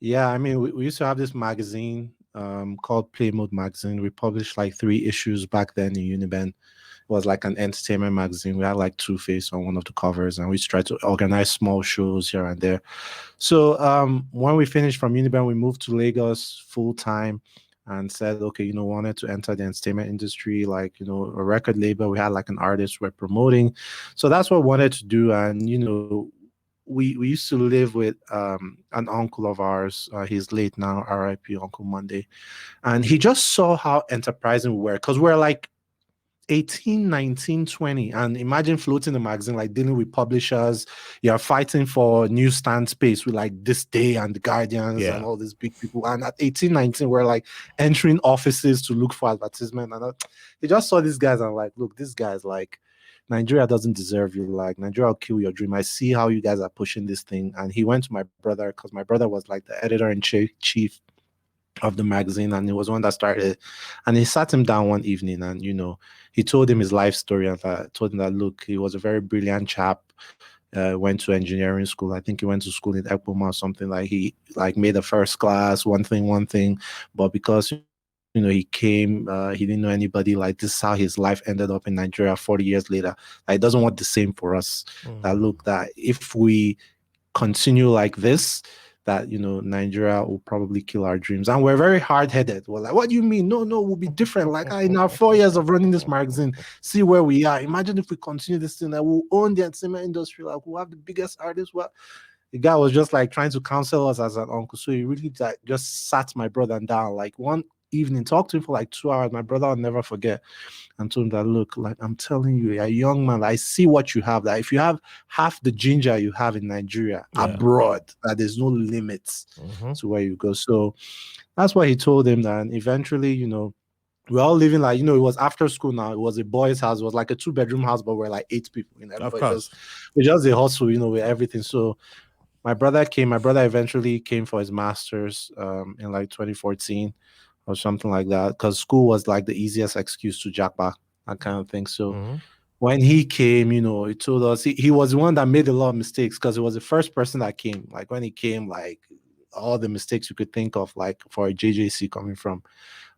Yeah, I mean, we used to have this magazine called Play Mode Magazine. We published like 3 issues back then in Uniben. It was like an entertainment magazine. We had like Two-Face on one of the covers, and we tried to organize small shows here and there. So when we finished from Uniben, we moved to Lagos full time and said, okay, wanted to enter the entertainment industry, like, a record label. We had like an artist we're promoting. So that's what we wanted to do. And, we used to live with an uncle of ours. He's late now, RIP, Uncle Monday. And he just saw how enterprising we were, because we're like 18, 19, 20. And imagine floating a magazine, like dealing with publishers. You're fighting for newsstand space with like This Day and The Guardians and all these big people. And at 18, 19, we're like entering offices to look for advertisement. And he just saw these guys and like, look, these guys, like, Nigeria doesn't deserve you. Like, Nigeria will kill your dream. I see how you guys are pushing this thing. And he went to my brother, because my brother was like the editor-in-chief of the magazine, and he was one that started. And he sat him down one evening, and he told him his life story, and told him that, look, he was a very brilliant chap, went to engineering school. I think he went to school in Ekpoma or something. Like he like made the first class, one thing. But because he came, he didn't know anybody. Like this is how his life ended up in Nigeria 40 years later. Like, it doesn't want the same for us. That Mm. look, that if we continue like this, that Nigeria will probably kill our dreams. And we're very hard-headed. We're like, what do you mean? No, no, we'll be different. Like, in our 4 years of running this magazine, see where we are. Imagine if we continue this thing, that we'll own the entertainment industry, like we'll have the biggest artists. Well, the guy was just like trying to counsel us as an uncle. So he really like, just sat my brother down like one evening, talked to him for like 2 hours. My brother will never forget, and told him that, look, like I'm telling you, you're a young man. I see what you have. That if you have half the ginger you have in Nigeria Yeah. abroad, that there's no limits Mm-hmm. to where you go. So that's what he told him. That, and eventually, we're all living like, it was after school now. It was a boys' house. It was like a 2-bedroom house, but we're like 8 people. Of Everybody just, course. we just a hustle, with everything. So my brother came. My brother eventually came for his master's in like 2014 or something like that, because school was like the easiest excuse to jackpot, that kind of thing. So Mm-hmm. when he came, he told us he was the one that made a lot of mistakes, because it was the first person that came. Like when he came, like all the mistakes you could think of, like for a JJC coming from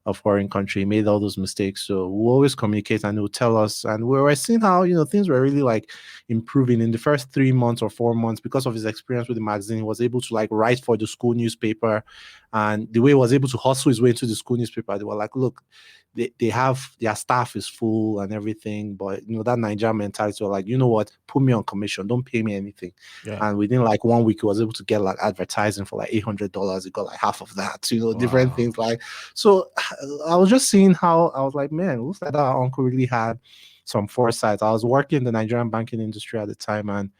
a foreign country, he made all those mistakes. So we'll always communicate, and he'll tell us. And we were seeing how, things were really like improving in the first 3 months or 4 months, because of his experience with the magazine. He was able to like write for the school newspaper, and the way he was able to hustle his way into the school newspaper, they were like, look, they have their staff is full and everything, but that Nigerian mentality were like, you know what, put me on commission, don't pay me anything. Yeah. And within like 1 week, he was able to get like advertising for like $800. He got like half of that, different Wow. things. Like, so I was just seeing how I was like, man, it looks like that uncle really had some foresight. I was working in the Nigerian banking industry at the time, and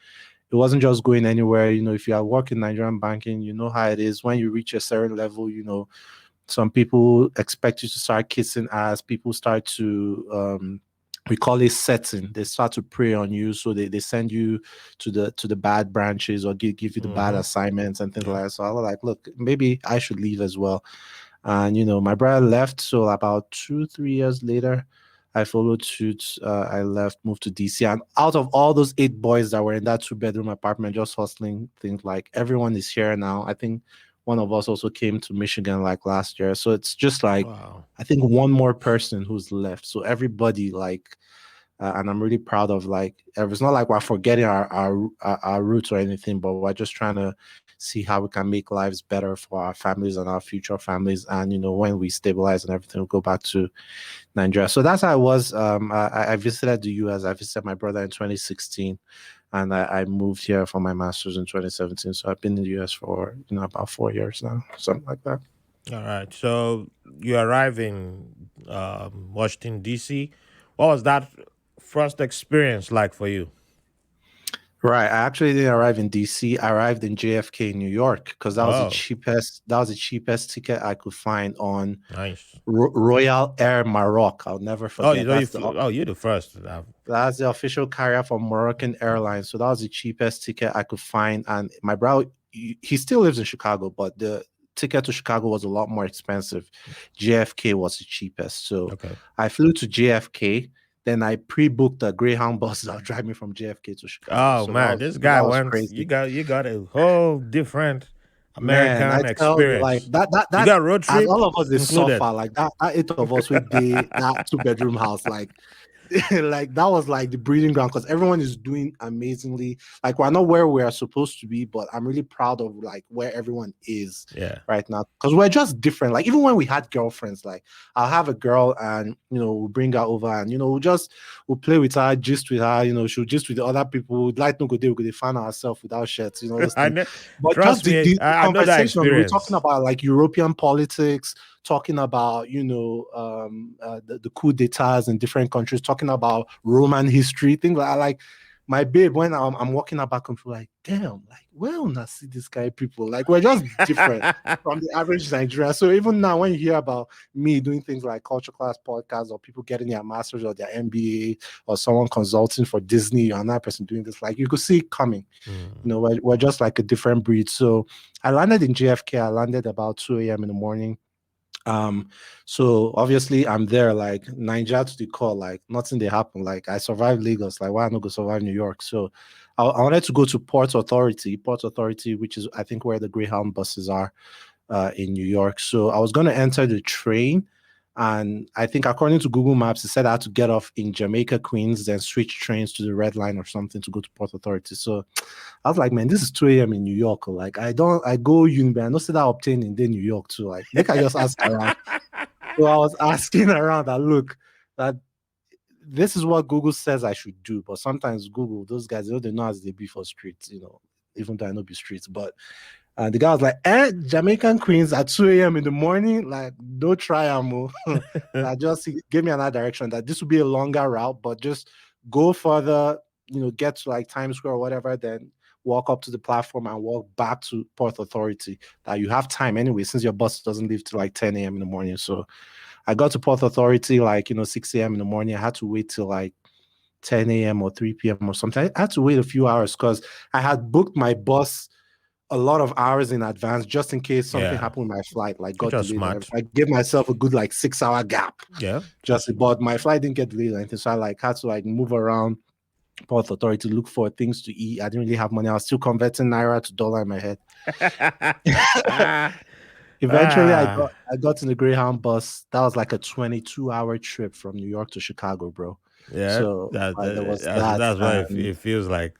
it wasn't just going anywhere. If you are working Nigerian banking, you know how it is. When you reach a certain level, some people expect you to start kissing ass. People start to we call it setting. They start to prey on you, so they send you to the bad branches, or give you the bad Mm-hmm. assignments and things Yeah. like that. So I was like, look, maybe I should leave as well. And my brother left. So about 2 3 years later, I followed suit. I left, moved to DC. And out of all those 8 boys that were in that 2-bedroom apartment just hustling things, like everyone is here now. I think one of us also came to Michigan like last year. So it's just like, Wow. I think one more person who's left. So everybody, like, and I'm really proud of, like, it's not like we're forgetting our roots or anything, but we're just trying to see how we can make lives better for our families and our future families. And when we stabilize and everything, we'll go back to Nigeria. So that's how I was. I visited the US. I visited my brother in 2016, and I moved here for my master's in 2017. So I've been in the US for about 4 years now, something like that. All right. So you arrive in Washington D.C. What was that first experience like for you? Right. I actually didn't arrive in DC. I arrived in JFK, New York, because that was the Oh, cheapest. That was the cheapest ticket I could find on nice. Royal Air Maroc. I'll never Oh, forget. you're the first. That's the official carrier for Moroccan Airlines. So that was the cheapest ticket I could find. And my bro, he still lives in Chicago, but the ticket to Chicago was a lot more expensive. JFK was the cheapest. So Okay. I flew to JFK. Then I pre-booked a Greyhound bus that would drive me from JFK to Chicago. Oh So that man, was this that guy was went. crazy. You got a whole different Man, I American tell you, like experience. that You got road as trip all of us they included. suffer, like that 8 of us we did that 2-bedroom house, like like that was like the breeding ground, because everyone is doing amazingly. Like we're not where we are supposed to be, but I'm really proud of like where everyone is Yeah. right now, because we're just different. Like even when we had girlfriends, like I'll have a girl, and we'll bring her over, and we'll play with her, gist with her, she'll gist with the other people, like no good day, we could find ourselves without shirts, those I things. know. But just Trust me, the I know that conversation, we're talking experience. about like European politics, talking about the coup d'etats in different countries, talking about Roman history, things like my babe, when I'm walking her back and feel like, damn, like well, not see this guy people, like we're just different from the average Nigerian. So even now, when you hear about me doing things like culture class podcasts, or people getting their masters or their MBA, or someone consulting for Disney, or another person doing this, like you could see it coming. Mm. We're just like a different breed. So I landed in JFK. I landed about 2 a.m. in the morning. So obviously I'm there, like Nigeria to the core, like nothing they happen. Like I survived Lagos, like why not go survive New York? So I wanted to go to Port Authority, which is I think where the Greyhound buses are in New York. So I was going to enter the train, and I think according to Google Maps, it said I had to get off in Jamaica, Queens, then switch trains to the Red Line or something to go to Port Authority. So I was like, man, this is 2 a.m. in New York. Like, I go uni, I know that I obtain in New York too. Like, make I just ask around. So I was asking around that look, that this is what Google says I should do. But sometimes Google, those guys, they know as they be for streets, even though I know be streets. But the guy was like, Jamaican Queens at 2 a.m. in the morning, like, don't try amo. That just gave me another direction that this would be a longer route, but just go further, get to like Times Square or whatever, then walk up to the platform and walk back to Port Authority. That you have time anyway, since your bus doesn't leave till like 10 a.m. in the morning. So I got to Port Authority like 6 a.m. in the morning. I had to wait till like 10 a.m. or 3 p.m. or something. I had to wait a few hours because I had booked my bus a lot of hours in advance just in case something happened with my flight, like got delayed. I gave myself a good like 6-hour gap. Yeah. But my flight didn't get delayed or anything. So I like had to like move around Port Authority to look for things to eat. I didn't really have money. I was still converting naira to dollar in my head. Eventually, I got in the Greyhound bus. That was like a 22-hour trip from New York to Chicago, bro. Yeah, So there was that. that's why it feels like.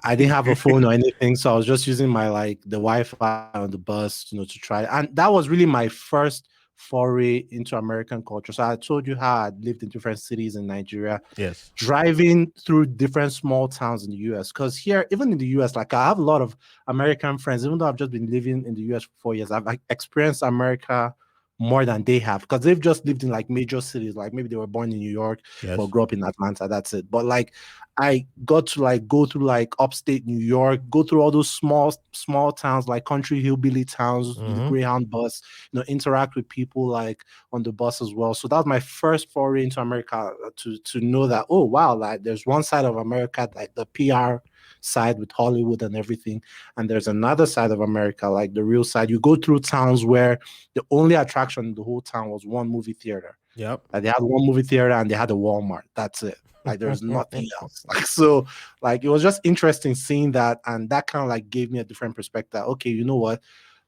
I didn't have a phone or anything, so I was just using my the Wi-Fi on the bus, to try. And that was really my first foray into American culture. So I told you how I lived in different cities in Nigeria. Yes. Driving through different small towns in the US. Because here, even in the US, like I have a lot of American friends, even though I've just been living in the US for 4 years, I've experienced America more than they have because they've just lived in like major cities. Like maybe they were born in New York, but grew up in Atlanta. That's it. But like I got to like go through like upstate New York, go through all those small towns, like country hillbilly towns, with the Greyhound bus, interact with people like on the bus as well. So that was my first foray into America, to know that, oh wow, like there's one side of America, like the PR side with Hollywood and everything, and there's another side of America, like the real side. You go through towns where the only attraction in the whole town was one movie theater. Yep. Like they had one movie theater and they had a Walmart. That's it. Like there's nothing else. Like so, like it was just interesting seeing that, and that kind of like gave me a different perspective. Okay, you know what?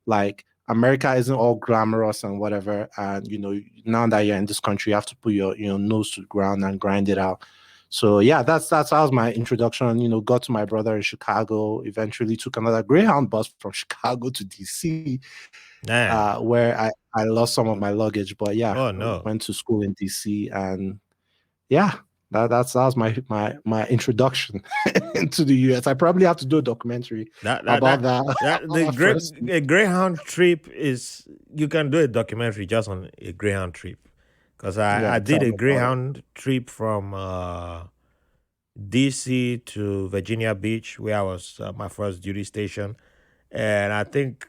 Like America isn't all glamorous and whatever. And now that you're in this country, you have to put your nose to the ground and grind it out. So yeah, that was my introduction. Got to my brother in Chicago. Eventually took another Greyhound bus from Chicago to DC, where I lost some of my luggage. But yeah, oh no, went to school in DC, and yeah, that was my introduction into the US. I probably have to do a documentary about that. A Greyhound trip is, you can do a documentary just on a Greyhound trip. Because I did a Greyhound trip from DC to Virginia Beach, where I was my first duty station. And I think,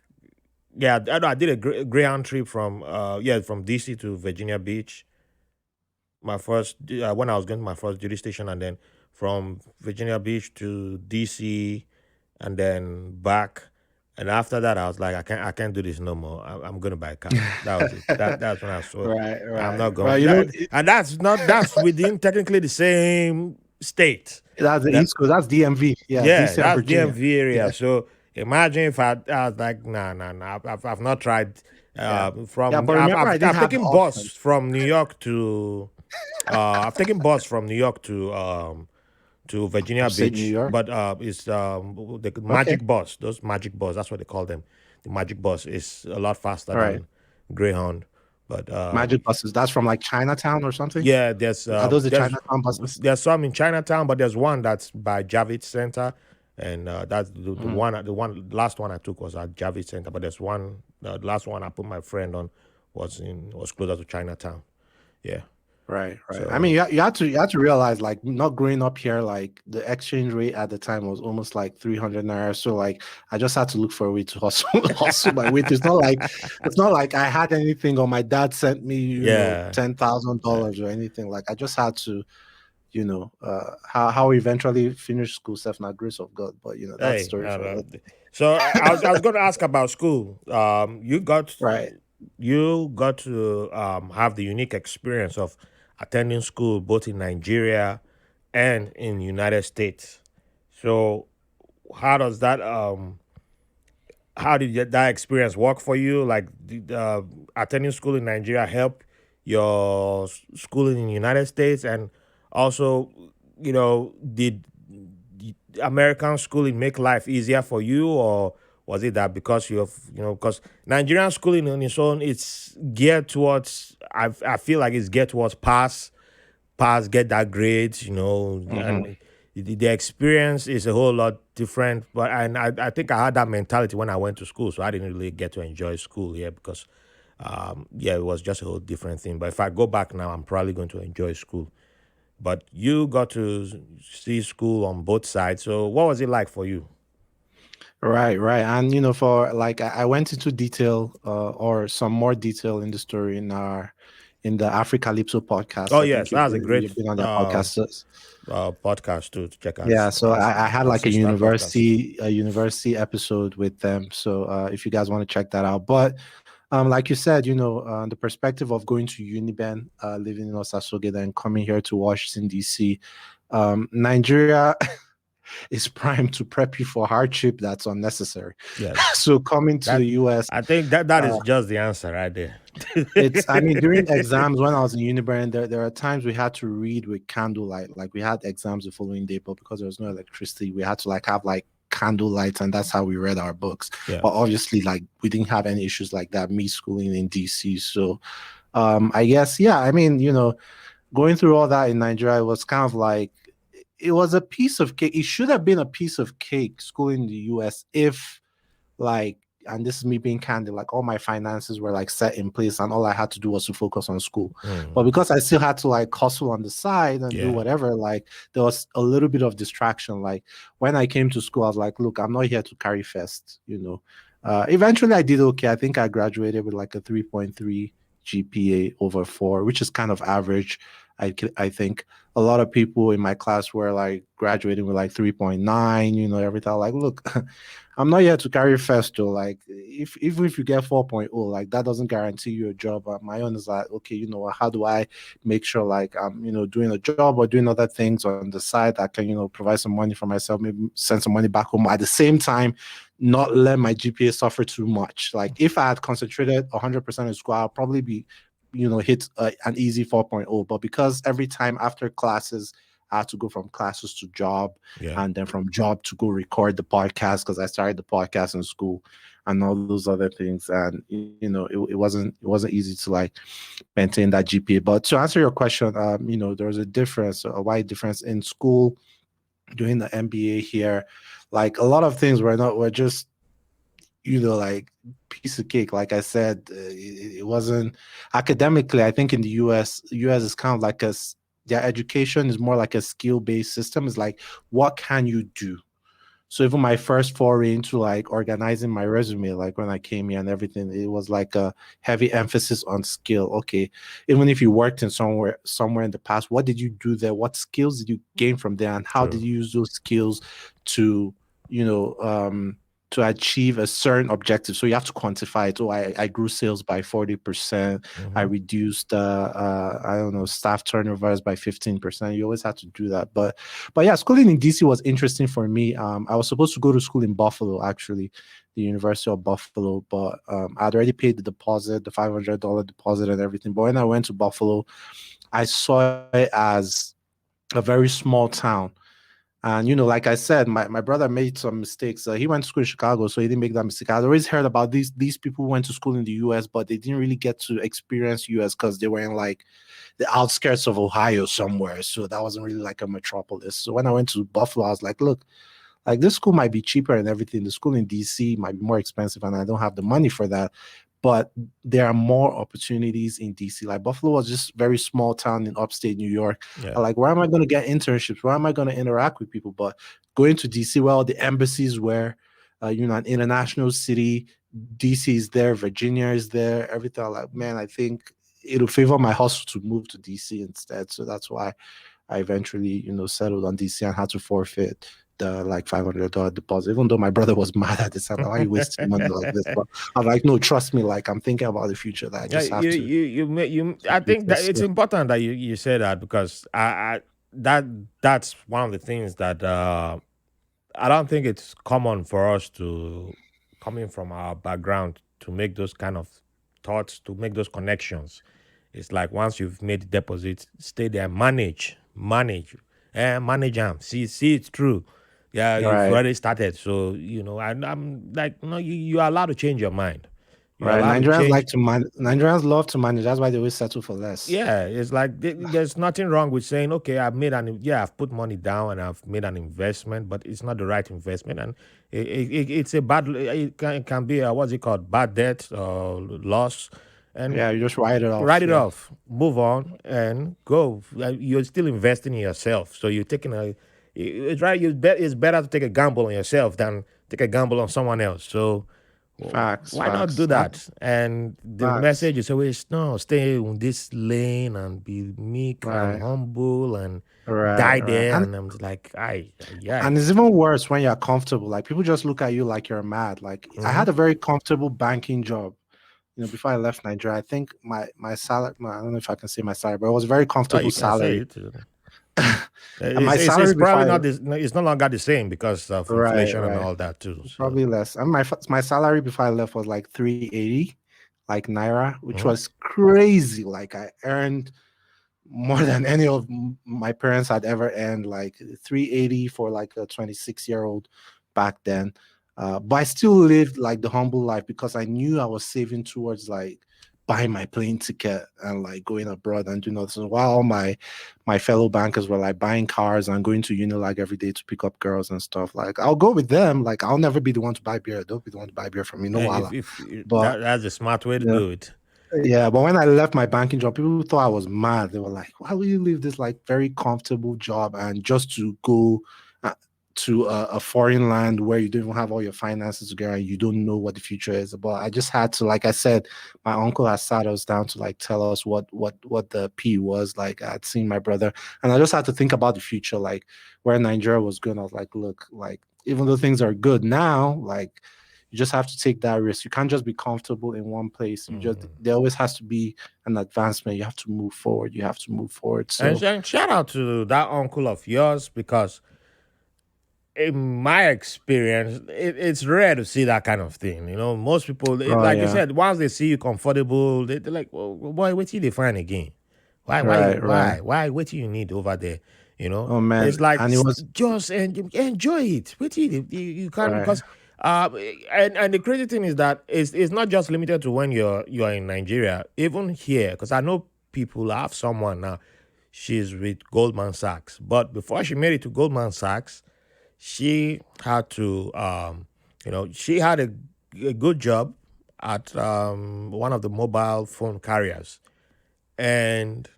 I did a Greyhound trip from from DC to Virginia Beach. My first, when I was going to my first duty station, and then from Virginia Beach to DC, and then back. And after that, I was like, I can't do this no more. I'm going to buy a car. That was it. That's when I saw. Right. I'm not going. And that's within technically the same state. That's the East Coast. That's DMV. Yeah, DC that's Virginia. DMV area. Yeah. So imagine if I was like, nah. I've not tried. From but remember, I've taken bus from New York to. I've taken bus from New York to Virginia Beach, but it's the magic bus. Those magic bus, that's what they call them. The magic bus is a lot faster than Greyhound. But magic buses, that's from like Chinatown or something. Yeah, there's are those the Chinatown buses? There's some in Chinatown, but there's one that's by Javits Center, and that's the one last one I took was at Javits Center. But there's one, the last one I put my friend on was closer to Chinatown. Yeah. Right. So, I mean, you had to realize, like, not growing up here, like the exchange rate at the time was almost like 300 naira. So like, I just had to look for a way to hustle my way. It's not like I had anything, or my dad sent me $10,000 or anything. Like I just had to, how we eventually finished school, stuff, not grace of God. But that's story for it. So I was going to ask about school. You got right. You got to have the unique experience of attending school both in Nigeria and in the United States. So how does that how did that experience work for you? Like, did attending school in Nigeria help your schooling in the United States, and also, did American schooling make life easier for you, or was it that because you have, because Nigerian schooling on its own, it's geared towards, I feel like it's geared towards pass, get that grade, Hmm. and the experience is a whole lot different. But and I think I had that mentality when I went to school, so I didn't really get to enjoy school here because, yeah, it was just a whole different thing. But if I go back now, I'm probably going to enjoy school. But you got to see school on both sides. So what was it like for you? Right, right. And for like I went into detail or some more detail in the story in the Africa Calypso podcast. Oh I yes, think that's a great you've been on their podcast. podcast too to check out. Yeah, so That's I had our like sister podcast. a university episode with them. So if you guys want to check that out, but like you said, the perspective of going to Uniben, living in Osasoge, and coming here to Washington D.C. Nigeria is primed to prep you for hardship that's unnecessary. Yes, So coming to that the US, I think that is uh, just the answer right there. I mean, during exams when I was in Unibrand, there are times we had to read with candlelight. Like we had exams the following day, but because there was no electricity, we had to like have like candle lights, and that's how we read our books. Yeah. But obviously, like we didn't have any issues like that, me schooling in DC. So I guess, yeah, I mean, going through all that in Nigeria, it was kind of like it was a piece of cake. It should have been a piece of cake schooling in the US if like, and this is me being candid, like all my finances were like set in place and all I had to do was to focus on school. But Mm, because I still had to like hustle on the side and do yeah. whatever, like there was a little bit of distraction. Like when I came to school, I was like, look, I'm not here to carry first. Eventually I did okay. I think I graduated with like a 3.3 GPA over 4, which is kind of average. I think a lot of people in my class were like graduating with like 3.9, everything. Like, look, I'm not here to carry first though. Like if even if you get 4.0, like that doesn't guarantee you a job. My own is like, okay, how do I make sure like I'm, doing a job or doing other things on the side that can, provide some money for myself, maybe send some money back home. At the same time, not let my GPA suffer too much. Like if I had concentrated 100% in school, I'll probably be, hit an easy 4.0. But because every time after classes, I had to go from classes to job, Yeah. and then from job to go record the podcast because I started the podcast in school and all those other things. And it wasn't easy to like maintain that GPA. But to answer your question, there was a difference, a wide difference in school doing the MBA here. Like a lot of things were just like piece of cake. Like I said, it wasn't academically. I think in the US is kind of like their education is more like a skill based system. It's like, what can you do? So even my first foray into like organizing my resume, like when I came here and everything, it was like a heavy emphasis on skill. Okay, even if you worked in somewhere in the past, what did you do there? What skills did you gain from there, and how did True. you use those skills to, you know, um, to achieve a certain objective? So you have to quantify it. Oh, I grew sales by 40%. I Mm-hmm. reduced I don't know, staff turnovers by 15%. You always have to do that. But yeah, schooling in DC was interesting for me. I was supposed to go to school in Buffalo, actually, the University of Buffalo, but I'd already paid the deposit, the $500 deposit, and everything. But when I went to Buffalo, I saw it as a very small town. And like I said, my brother made some mistakes. He went to school in Chicago, so he didn't make that mistake. I'd always heard about these people who went to school in the US, but they didn't really get to experience US because they were in like the outskirts of Ohio somewhere. So that wasn't really like a metropolis. So when I went to Buffalo, I was like, look, like this school might be cheaper and everything. The school in DC might be more expensive, and I don't have the money for that. But there are more opportunities in DC. Like Buffalo was just very small town in upstate New York. Yeah. I'm like, where am I going to get internships? Where am I going to interact with people? But going to DC, well, the embassies were, an international city. DC is there, Virginia is there, everything. I'm like, man, I think it'll favor my hustle to move to DC instead. So that's why I eventually, settled on DC and had to forfeit the like $500 deposit, even though my brother was mad at this time. Like, why are you wasting money like this? But I'm like, no, trust me, like I'm thinking about the future that I Yeah, just have to I do think that this. it's important that you say that because I that that's one of the things that I don't think it's common for us to, coming from our background, to make those kind of thoughts, to make those connections. It's like once you've made deposits, stay there, manage them. See it's true. Yeah, you've Right. already started. So, I'm like, no, you are allowed to change your mind. You're Right. allowed to Nigerians change. like to man. Nigerians love to manage. That's why they always settle for less. Yeah, it's like there's nothing wrong with saying, okay, I've put money down and I've made an investment, but it's not the right investment, and it's a bad, it can be what's it called, bad debt or loss, and Yeah, you just write it write off. it Yeah. off, move on, and go. You're still investing in yourself, so you're taking a. It's right. It's better to take a gamble on yourself than take a gamble on someone else. So Facts. why not do Facts. that? And the Facts. message is always, no, stay in this lane and be meek and Right. humble and Right. die Right. there. And I'm just like, yeah. And it's even worse when you're comfortable. Like people just look at you like you're mad. Like I Mm-hmm. had a very comfortable banking job, before I left Nigeria. I think my salary, I don't know if I can say my salary, but it was a very Oh, comfortable you can say salary. it. And my It's salary before probably I, not this. It's no longer the same because of right, inflation and right, all that too. So, probably less. And my salary before I left was like 380, like naira, which mhm. was crazy. Like I earned more than any of my parents had ever earned, like 380 for like a 26-year-old back then. But I still lived like the humble life because I knew I was saving towards like buying my plane ticket and like going abroad and doing nothing. While all my fellow bankers were like buying cars and going to Unilag every day to pick up girls and stuff. Like I'll go with them. Like I'll never be the one to buy beer. Don't be the one to buy beer from me. No And wala. if But that's a smart way to yeah. do it. Yeah, but when I left my banking job, people thought I was mad. They were like, "Why will you leave this like very comfortable job and just to go uh, to a foreign land where you don't even have all your finances together and you don't know what the future is?" But I just had to, like I said, my uncle has sat us down to like tell us what the P was. Like I'd seen my brother, and I just had to think about the future, like where Nigeria was going. I was like, look, like even though things are good now, like you just have to take that risk. You can't just be comfortable in one place. There always has to be an advancement. You have to move forward. You have to move forward. So And shout out to that uncle of yours because in my experience, it's rare to see that kind of thing. Most people, oh like you yeah. said, once they see you comfortable, they're like, well, boy, wait till they find again. Right, right. Wait till you need over there. Oh man. It's like And it was just enjoy it. Wait till you can right. because and the crazy thing is that it's not just limited to when you're in Nigeria. Even here, because I know people. I have someone now. She's with Goldman Sachs, but before she made it to Goldman Sachs, she had to she had a good job at one of the mobile phone carriers, and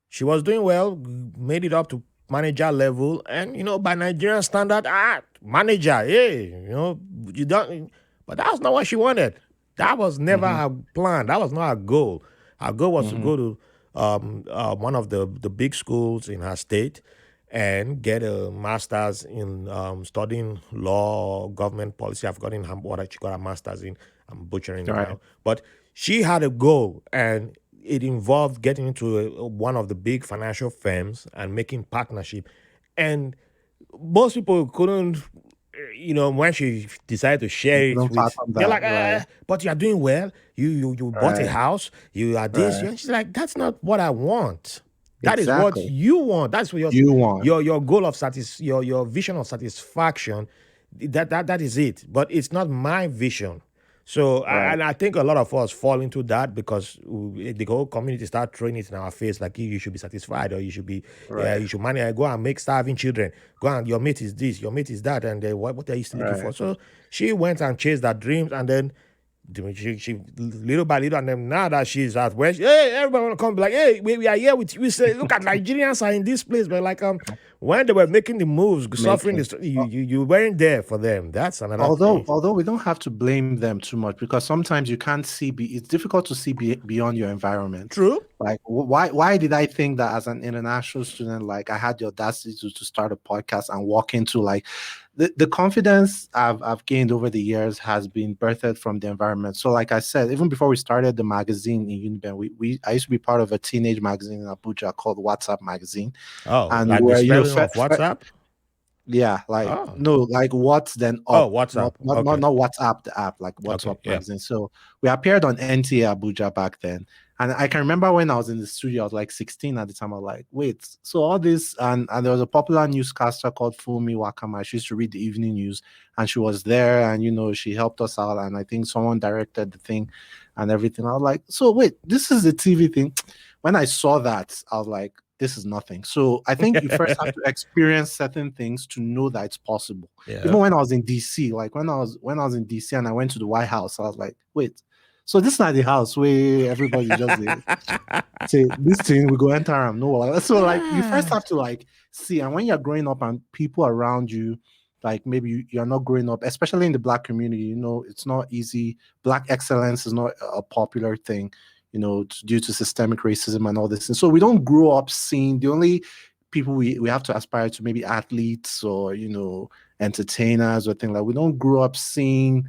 she was doing well, made it up to manager level, and by Nigerian standard, manager, hey, you don't. But that was not what she wanted. That was never Mm-hmm. her plan. That was not her goal. Her goal was to Mm-hmm. go to one of the big schools in her state and get a master's in studying law, government policy. I've gotten what she got a master's in. I'm butchering it Right. now, but she had a goal, and it involved getting into one of the big financial firms and making partnership. And most people couldn't, when she decided to You share it couldn't with, fathom they're that. like, Right. but you are doing well. You bought a Right. house. You are this. Right. And she's like, that's not what I want. That is what Exactly. you want. That's what You want. your goal of your vision of satisfaction. That is it. But it's not my vision. So, Right. and I think a lot of us fall into that because the whole community start throwing it in our face, like you should be satisfied, or you should be, yeah, Right. you should manage, go and make starving children, go and your mate is this, your mate is that, and what are you still looking Right. for? So she went and chased that dreams, and then she little by little, and then now that she's at where, hey, everybody want to come, be like, hey, we are here with you. We say, look at Nigerians are in this place, but like when they were making the moves, suffering Making. this, you weren't there for them. That's another Although thing. although we don't have to blame them too much because sometimes you can't see it's difficult to see beyond your environment. True. Like why did I think that as an international student, like I had the audacity to start a podcast and walk into like the confidence I've gained over the years has been birthed from the environment. So like I said, even before we started the magazine in Uniben, we I used to be part of a teenage magazine in Abuja called WhatsApp magazine. Oh, And like the where spelling of WhatsApp. Yeah, like Oh. no, like what's then Oh, up, WhatsApp. Okay. not WhatsApp the app, like Okay. WhatsApp Yeah. magazine. So we appeared on NTA Abuja back then. And I can remember when I was in the studio, I was like 16 at the time. I was like, wait, so all this and there was a popular newscaster called Fumi Wakama. She used to read the evening news and she was there and she helped us out. And I think someone directed the thing and everything. I was like, so wait, this is the TV thing. When I saw that, I was like, this is nothing. So I think you first have to experience certain things to know that it's possible. Yeah. Even when I was in DC, like when I was in DC and I went to the White House, I was like, wait, so this is not the house where everybody just say this thing we go enter them. No, so like you first have to like see, and when you're growing up and people around you, like maybe you're not growing up, especially in the Black community, it's not easy. Black excellence is not a popular thing, due to systemic racism and all this. And so we don't grow up seeing the only people we have to aspire to, maybe athletes or entertainers or things like. We don't grow up seeing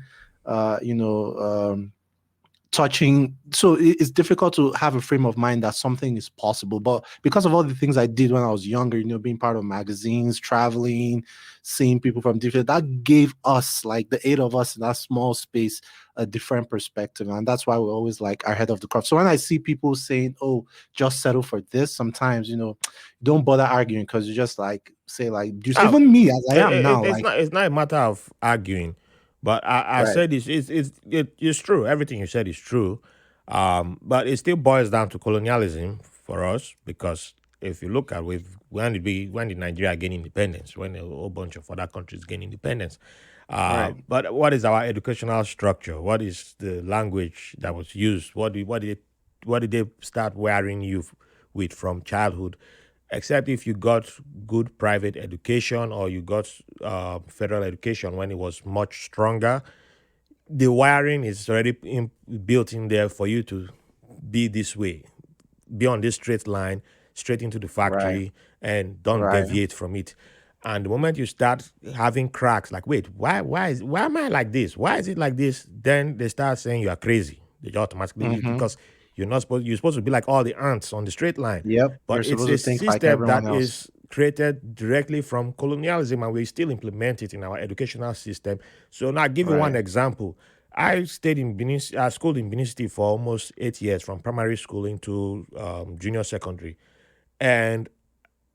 touching. So it's difficult to have a frame of mind that something is possible. But because of all the things I did when I was younger, being part of magazines, traveling, seeing people from different, that gave us, like the 8 of us in that small space, a different perspective. And that's why we're always like ahead of the curve. So when I see people saying, oh, just settle for this, sometimes, don't bother arguing, because you just like say like, just Oh, even me as I am now, it's like, not. It's not a matter of arguing, but I right, said it's true. Everything you said is true, but it still boils down to colonialism for us, because if you look at with when did Nigeria gain independence? When a whole bunch of other countries gain independence. right, But what is our educational structure? What is the language that was used? What did they start wearing you with from childhood? Except if you got good private education or you got federal education when it was much stronger, the wiring is already built in there for you to be this way, be on this straight line, straight into the right, factory, and don't right. deviate from it. And the moment you start having cracks, like, wait, why am I like this? Why is it like this? Then they start saying you are crazy. They automatically, Mm-hmm. because you're supposed to be like all the ants on the straight line. Yep, you're But it's supposed a to think like system everyone that else. is created directly from colonialism, and we still implement it in our educational system. So now I'll give you one Right. example. I stayed in Benin, I schooled in Benin City for almost 8 years, from primary school into junior secondary. And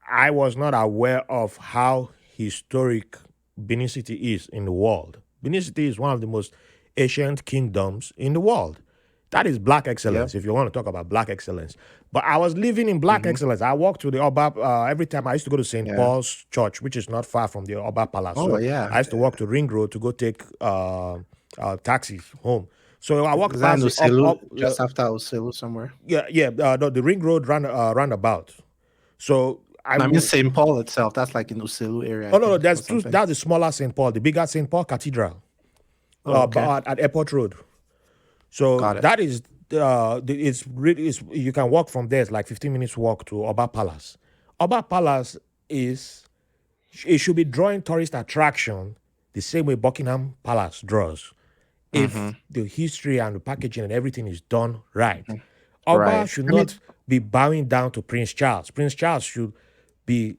I was not aware of how historic Benin City is in the world. Benin City is one of the most ancient kingdoms in the world. That is black Yep. excellence, if you want to talk about black excellence. But I was living in black Mm-hmm. excellence. I walked to the Oba, every time I used to go to St. Yeah. Paul's Church, which is not far from the Oba Palace. Oh So yeah. I used to walk to Ring Road to go take taxis home. So I walked Is that in past the Oselu? Just after Oselu somewhere? the Ring Road roundabout. So I mean St. Paul itself. That's like in Oselu area, I oh no, think, or that's two. something. That's the smaller St. Paul. The bigger St. Paul Cathedral, Oh, okay. at Airport Road. So Got it. that is it's really you can walk from there. It's like 15 minutes walk to Oba Palace. Oba Palace is it should be drawing tourist attraction the same way Buckingham Palace draws, if Mm-hmm. the history and the packaging and everything is done right. Mm-hmm. Oba Right. should I mean, not be bowing down to Prince Charles. Prince Charles should be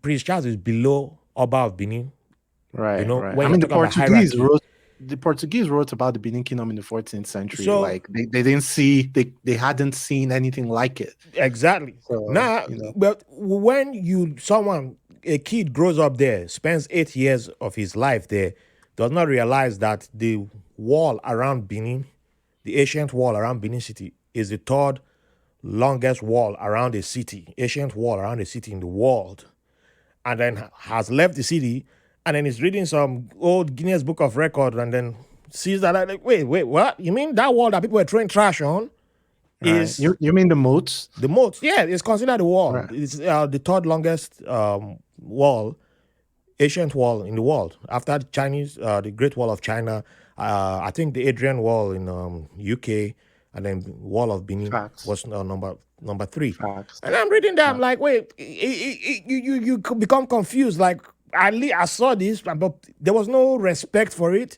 Prince Charles is below Oba of Benin. right, right. I When you mean talk about hierarchy. The Portuguese wrote about the Benin Kingdom in the 14th century. So Like they didn't see they hadn't seen anything like it. exactly. So, Now, but when someone a kid grows up there, spends 8 years of his life there, does not realize that the wall around Benin, the ancient wall around Benin City, is the third longest wall around a city, ancient wall around a city in the world, and then has left the city, and then is reading some old Guinness Book of Record, and then sees that like, wait, what? You mean that wall that people were throwing trash on right. is You mean the moats? the moat? Yeah, it's considered the wall. Right. It's the third longest wall, ancient wall in the world, after the Chinese, the Great Wall of China. I think the Adrian Wall in UK, and then Wall of Benin Facts. was number three. Facts. And I'm reading that, I'm Yeah. like, wait, you could become confused. Like I saw this, but there was no respect for it.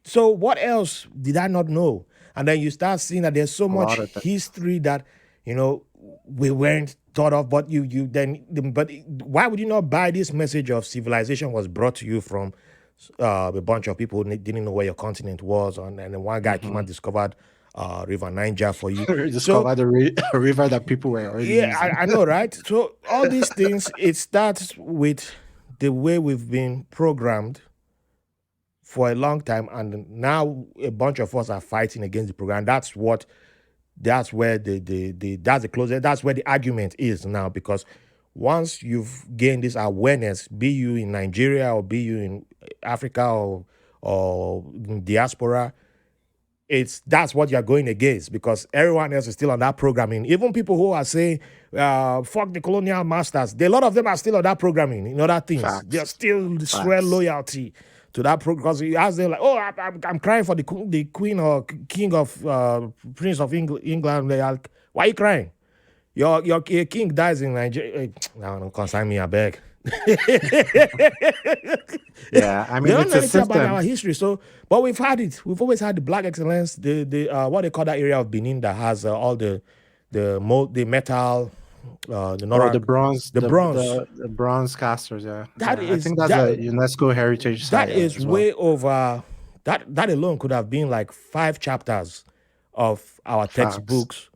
So what else did I not know? And then you start seeing that there's so A much lot of things. history that you know we weren't thought of, but but why would you not buy this message of civilization was brought to you from a bunch of people who didn't know where your continent was, and then one guy came Mm-hmm. and discovered River Niger for you. So Discover the a river that people were already yeah, using. I know, right? So all these things, it starts with the way we've been programmed for a long time, and now a bunch of us are fighting against the program. That's where that's the closest, that's where the argument is now, because once you've gained this awareness, be you in Nigeria or be you in Africa or in diaspora, that's what you're going against, because everyone else is still on that programming. Even people who are saying fuck the colonial masters, a lot of them are still on that programming in other things. They're Facts. still swear Facts. loyalty to that program, because you ask them like, oh, I'm crying for the queen or king of prince of England. They are like, why are you crying? Your king dies in Nigeria. No, don't consign me, I beg. Yeah, I They mean don't it's know a anything about system. our history. So, but we've had it. We've always had the black excellence. The what they call that area of Benin that has all the metal, the Oh, Nora, the bronze, the bronze. the bronze casters. Yeah, That yeah. I is think that's a that UNESCO heritage that site is as well. way over. That alone could have been like 5 chapters of our Facts. textbooks,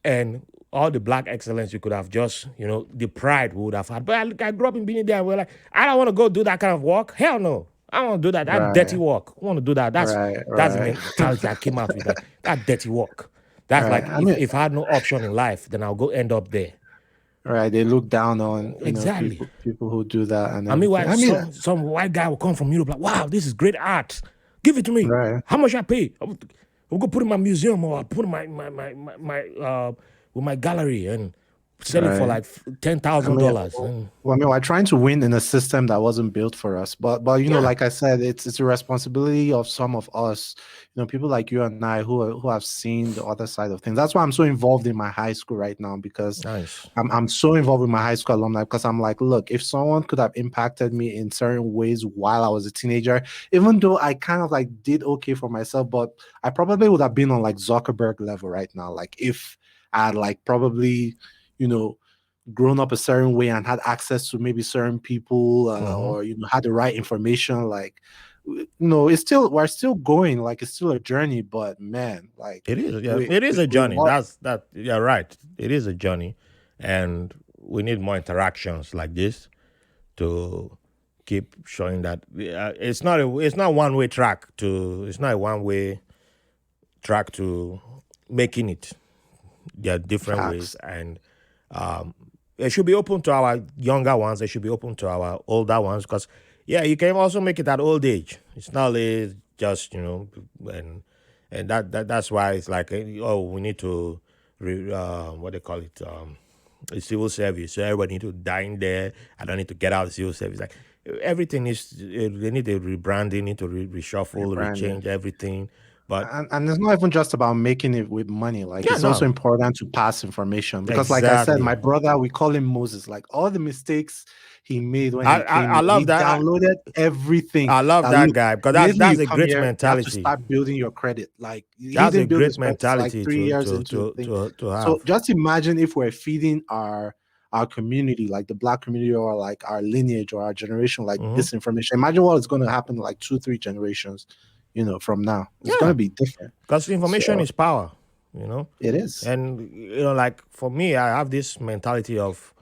and all the black excellence you could have just, the pride we would have had. But I grew up in Benin there, and we're like, I don't want to go do that kind of work. Hell no. I don't want to do that. That dirty Right. work. I want to do that. Right. That's the Right. mentality I came out with. Like that dirty work. That's Right. like I mean, if I had no option in life, then I'll go end up there. right. They look down on Exactly. people who do that and I mean, everything. why I mean, some white guy will come from Europe like, wow, this is great art. Give it to me. right. How much I pay? I'll go put it in my museum, or I'll put it in my with my gallery and sell it for Right. like ten I thousand mean, dollars. And we're trying to win in a system that wasn't built for us. But yeah, like I said, it's a responsibility of some of us, people like you and I who have seen the other side of things. That's why I'm so involved in my high school right now, because nice. I'm so involved with my high school alumni, because I'm like, look, if someone could have impacted me in certain ways while I was a teenager, even though I kind of like did okay for myself, but I probably would have been on like Zuckerberg level right now. Like if I had like probably, you know, grown up a certain way and had access to maybe certain people, Mm-hmm. or had the right information, like we're still going, like it's still a journey, but man, like It is, yeah. we It is a we journey. what That. You're right. It is a journey, and we need more interactions like this to keep showing that it's not one way track to it's not a one way track to making it. There are different ways, facts. and it should be open to our younger ones. It should be open to our older ones, because yeah, you can also make it at old age. It's not really just and that's why it's like oh, we need to what they call it, the civil service. So everybody need to dine there. I don't need to get out of the civil service. Like everything is they need to rebrand. They need to reshuffle, Rebranding. rechange everything. But And it's not even just about making it with money. Like yeah, it's also no, important to pass information, because, like I said, exactly. my brother, we call him Moses. Like all the mistakes he made when he came I here, he love that. downloaded everything. I love That that look, guy, because immediately that's you a come great here, you have to mentality. start building your credit. Like he That's a didn't build his great credit till like mentality 3 years into the thing. to So have. just imagine if we're feeding our community, like the black community, or like our lineage or our generation, like Hmm. this information. Imagine what is going to happen like 2-3 generations, from now. It's going to Yeah, be different. because information So is power, you know. it is. And like for me, I have this mentality of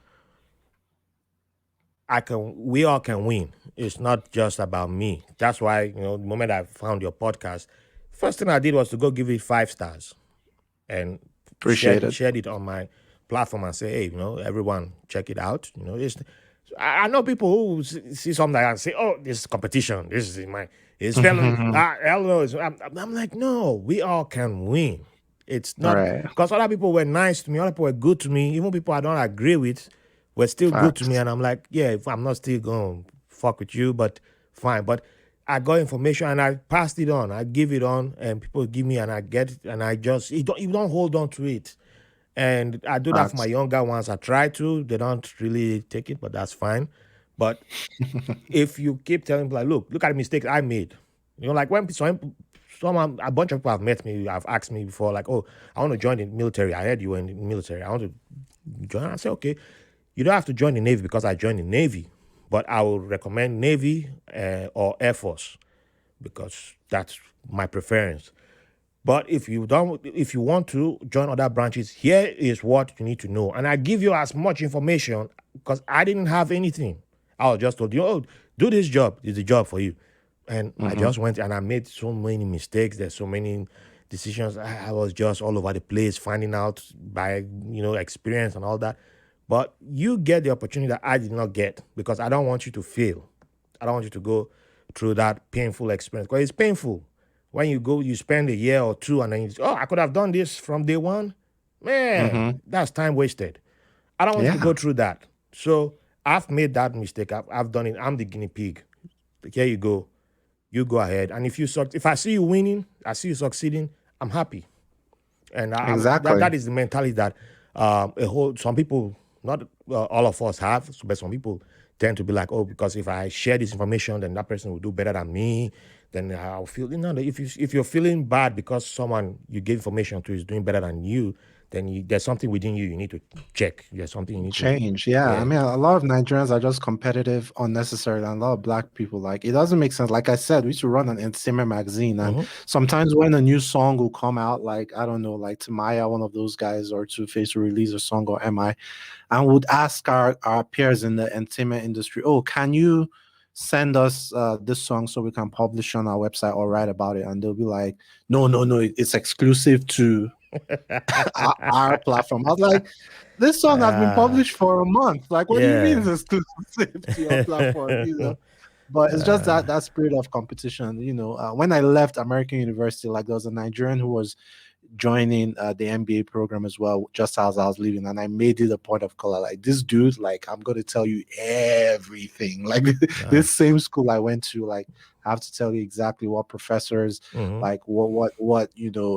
we all can win. It's not just about me. That's why the moment I found your podcast, first thing I did was to go give it 5 stars and Appreciate it. shared it on my platform and say, hey, everyone check it out. I know people who see something and say, oh, this is competition. This is my it's fellow. Hell no. I'm like, no, we all can win. It's All not right. because other people were nice to me, other people were good to me, even people I don't agree with were still good to me. Facts. And I'm like, yeah, if I'm not still going to fuck with you, but fine. But I got information and I passed it on. I give it on, and people give me, and I get it, and I just you don't hold on to it. And I do that for my Facts. younger ones. I try to. They don't really take it, but that's fine. But if you keep telling people, like, look at the mistakes I made. Like when a bunch of people have met me, have asked me before, like, oh, I want to join the military. I heard you were in the military. I want to join. I say, okay, you don't have to join the Navy because I joined the Navy, but I would recommend Navy or Air Force because that's my preference. But if you want to join other branches, here is what you need to know. And I give you as much information because I didn't have anything. I was just told you, oh, do this job. It's a job for you. And I Mm-hmm. just went and I made so many mistakes. There's so many decisions. I was just all over the place, finding out by experience and all that. But you get the opportunity that I did not get because I don't want you to fail. I don't want you to go through that painful experience because it's painful. When you go, you spend a year or two, and then you say, oh, I could have done this from day one. Man, Mm-hmm. that's time wasted. I don't want you to Yeah, go through that. So I've made that mistake. I've done it. I'm the guinea pig. Like, here you go. You go ahead. And if I see you winning, I see you succeeding, I'm happy. And that exactly. is the mentality that some people, not all of us have, but some people tend to be like, oh, because if I share this information, then that person will do better than me. Then I'll feel, if you're feeling bad because someone you gave information to is doing better than you, then there's something within you need to check. There's something you need to, Change. Yeah. I yeah. mean, a lot of Nigerians are just competitive unnecessarily, and a lot of black people, like, it doesn't make sense. Like I said, we used to run an entertainment magazine, and Mm-hmm. sometimes when a new song will come out, like, I don't know, like Tamaya, one of those guys, or Two Face will release a song, or MI, and would ask our peers in the entertainment industry, oh, can you send us this song so we can publish on our website or write about it? And they'll be like, no, no, no, it's exclusive to our platform. I was like, this song has been uh, published for a month. Like, what do you mean yeah. it's exclusive to your platform? But it's just that spirit of competition. When I left American University, like, there was a Nigerian who was joining the MBA program as well, just as I was leaving, and I made it a point of color. Like, this dude, like, I'm going to tell you everything. Like, this Nice. same school I went to, like, I have to tell you exactly what professors, Mm-hmm. like, what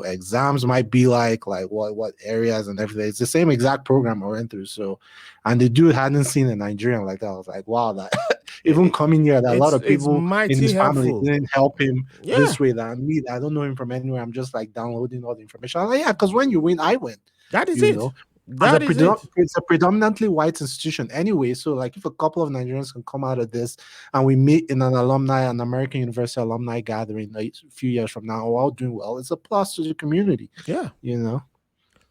exams might be like what areas and everything. It's the same exact program I went through. So, and the dude hadn't seen a Nigerian like that. I was like, wow, that even coming here, that a lot of It's people in mighty his family helpful. didn't help him Yeah, this way. That me, I don't know him from anywhere. I'm just like downloading all the information. I'm like, yeah, because when you win, I win. that is You it. know, as a That is it. it's a predominantly white institution anyway. So, like, if a couple of Nigerians can come out of this and we meet in an American University alumni gathering a few years from now, we're all doing well, it's a plus to the community. Yeah. You know.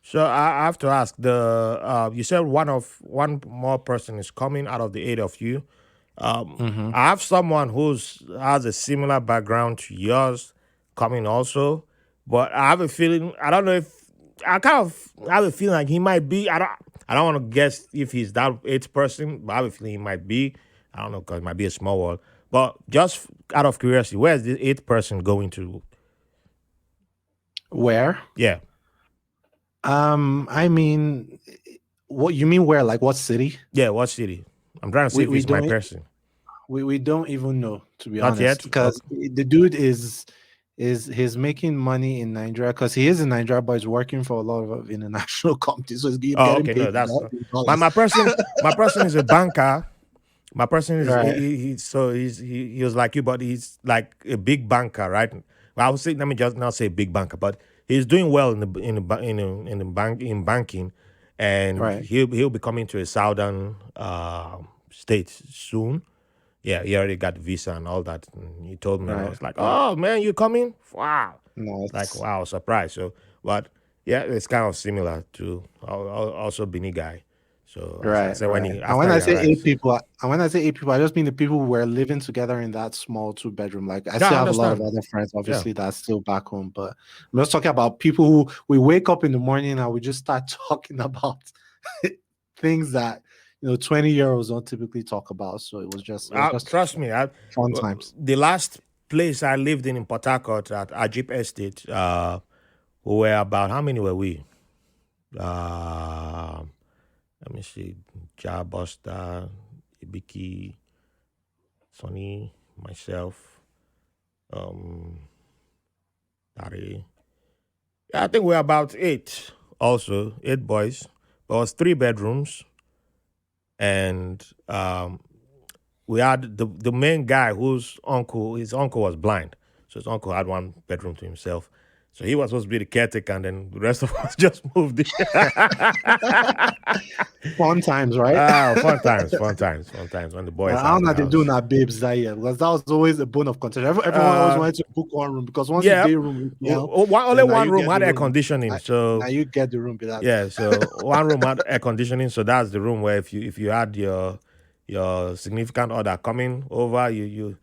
So I have to ask you said one more person is coming out of the eight of you. Hmm. I have someone who's has a similar background to yours coming also, but I have a feeling I don't know if I kind of have a feeling like he might be. I don't want to guess if he's that eighth person, but I have a feeling he might be. I don't know because it might be a small world. But just out of curiosity, where is the eighth person going to? Where? Yeah, I mean, what you mean where? Like, what city? yeah. What city? I'm trying to see We if we he's my don't person. we don't even know, to be Not honest, yet. because Okay. the dude is he's making money in Nigeria because he is in Nigeria, but he's working for a lot of international companies, so he's Oh, getting okay. No, paid in that's my dollars. my person. My person is a banker. My person is Right, he was like you, but he's like a big banker, right? Well, I would say let me just not say big banker, but he's doing well in the bank in banking, and right, he'll be coming to a southern state soon. Yeah, he already got visa and all that. And he told me, and I right. was like, "Oh man, you coming? Wow!" Like Nice. wow, surprise. So, but yeah, it's kind of similar to also Bini guy. So I Right, said when right. he And when after I he say eight arrives. people, I just mean the people who were living together in that small two-bedroom. Like, I Yeah, still I have a lot of understand. other friends, Yeah. obviously, that's still back home. But I'm just talking about people who we wake up in the morning and we just start talking about things that 20-year-olds don't typically talk about. So it was just Trust me. fun times. The last place I lived in Port Harcourt at Ajip Estate, we were about how many were we? Uh, Let me see. Ja Buster, Ibiki, Sonny, myself, um, Dari. Yeah, I think we're about eight. Also, eight boys. But it was three bedrooms, and we had the main guy his uncle was blind, So his uncle had one bedroom to himself. So he was supposed to be the caretaker, and then the rest of us just moved in. Fun times, right? Fun times, fun times, fun times when the boys I out don't the know they doing house. that babes that year because that was always a bone of contention. Everyone always Uh, wanted to book one room because once you yeah, get room with only then now one you room get had the air room. conditioning. Now So you get the room with that. yeah, so one room had air conditioning. So that's the room where if you had your significant other coming over, you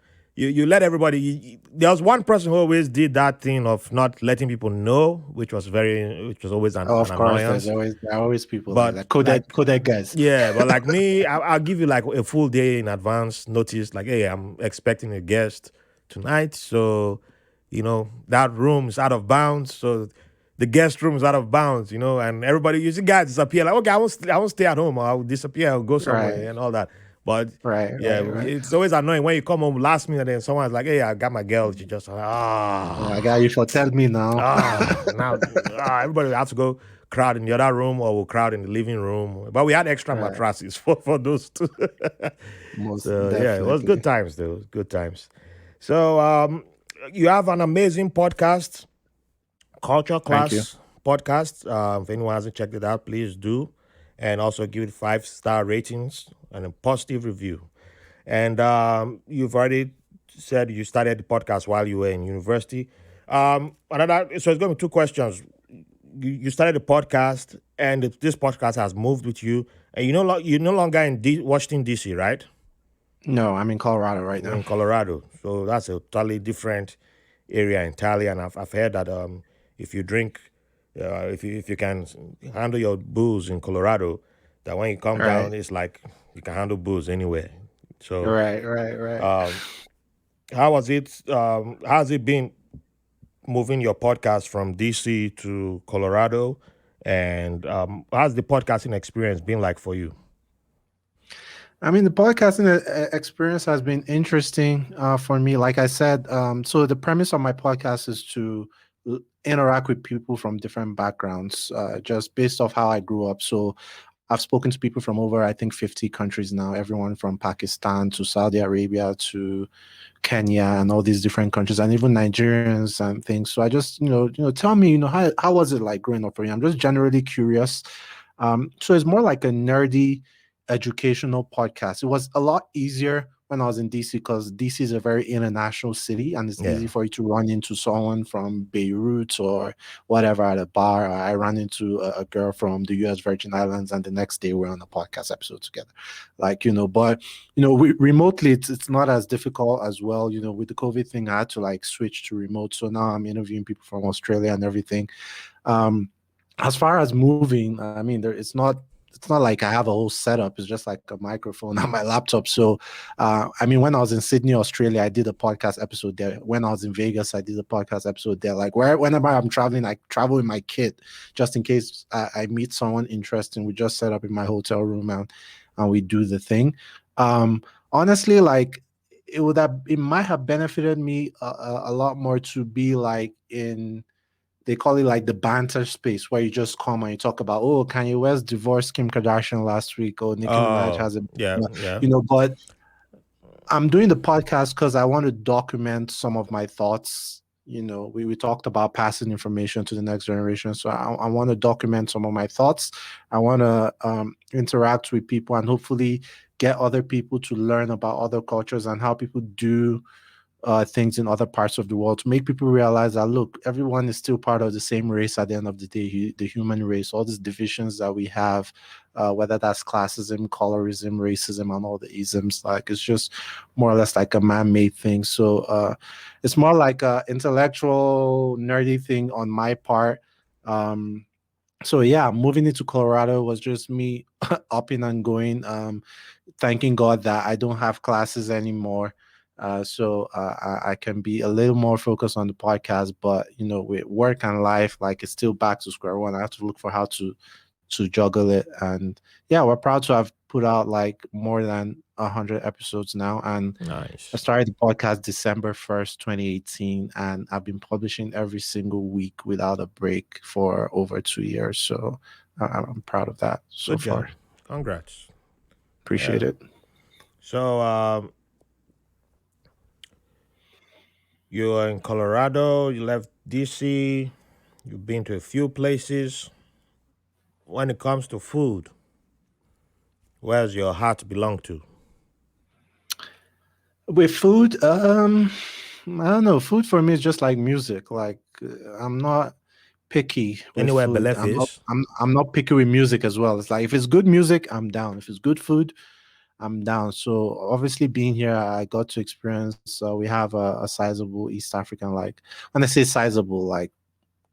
let everybody. There was one person who always did that thing of not letting people know, which was always Oh, an of course, annoyance. there are always people like But that. like Coded guys. yeah, but like me, I'll give you like a full day in advance notice. Like, hey, I'm expecting a guest tonight, so that room is out of bounds. So the guest room is out of bounds, and everybody, you see guys disappear. Like, okay, I won't stay at home. I'll disappear. I'll go somewhere Right, and all that. But yeah, right. it's always annoying when you come home last minute and someone's like, hey, I got my girl. She just Yeah, I got you for tell me now. now everybody has to go crowd in the other room or we'll crowd in the living room. But we had extra Right, mattresses for those two. most So yeah, it was good definitely. times though. It was good times. So you have an amazing podcast, Culture Thank you. Class podcast. If anyone hasn't checked it out, please do. And also give it 5-star ratings and a positive review. And you've already said you started the podcast while you were in university. So it's going to be two questions. You started the podcast, and this podcast has moved with you, and you're no longer in Washington D.C., right? No, I'm in Colorado right You're now. in Colorado, so that's a totally different area entirely. And I've heard that if you drink, if you can handle your booze in Colorado, that when you come Right, down, it's like you can handle booze anywhere. So right. um, how was it? How's it been moving your podcast from DC to Colorado? And how's the podcasting experience been like for you? I mean, the podcasting experience has been interesting for me. Like I said, so the premise of my podcast is to interact with people from different backgrounds, just based off how I grew up. So I've spoken to people from over, I think, 50 countries now, everyone from Pakistan to Saudi Arabia to Kenya and all these different countries, and even Nigerians and things. So I just, tell me, how was it like growing up for you? I'm just generally curious. So it's more like a nerdy educational podcast. It was a lot easier when I was in DC because DC is a very international city and it's Yeah. easy for you to run into someone from Beirut or whatever at a bar. Or I ran into a girl from the US Virgin Islands and the next day we're on a podcast episode together. But remotely it's not as difficult as well. With the COVID thing, I had to like switch to remote. So now I'm interviewing people from Australia and everything. Um, as far as moving, I mean, it's not like I have a whole setup. It's just like a microphone on my laptop. So, I mean, when I was in Sydney, Australia, I did a podcast episode there. When I was in Vegas, I did a podcast episode there. Like whenever I'm traveling, I travel with my kit just in case I meet someone interesting. We just set up in my hotel room and we do the thing. Honestly, like it might have benefited me a lot more to be like in they call it like the banter space where you just come and you talk about, oh, Kanye West divorced Kim Kardashian last week, or Nicki Minaj Oh, has a, yeah, yeah. but I'm doing the podcast because I want to document some of my thoughts. We talked about passing information to the next generation. So I want to document some of my thoughts. I want to interact with people and hopefully get other people to learn about other cultures and how people do things in other parts of the world to make people realize that look, everyone is still part of the same race at the end of the day, the human race. All these divisions that we have, whether that's classism, colorism, racism, and all the isms, like it's just more or less like a man-made thing. So it's more like a intellectual, nerdy thing on my part. So yeah, moving into Colorado was just me upping and going. Thanking God that I don't have classes anymore. So I can be a little more focused on the podcast, but with work and life, like it's still back to square one. I have to look for how to juggle it. And yeah, we're proud to have put out like more than 100 episodes now. And I Nice. started the podcast December 1st, 2018, and I've been publishing every single week without a break for over 2 years. So I'm proud of that so Good job. far. Congrats. Appreciate Yeah. it. So You are in Colorado. You left DC. You've been to a few places. When it comes to food, where's your heart belong to? With food, I don't know. Food for me is just like music. Like I'm not picky with Anywhere food. belief is. I'm not picky with music as well. It's like if it's good music, I'm down. If it's good food, I'm down. So obviously, being here, I got to experience. We have a sizable East African, like when I say sizable, like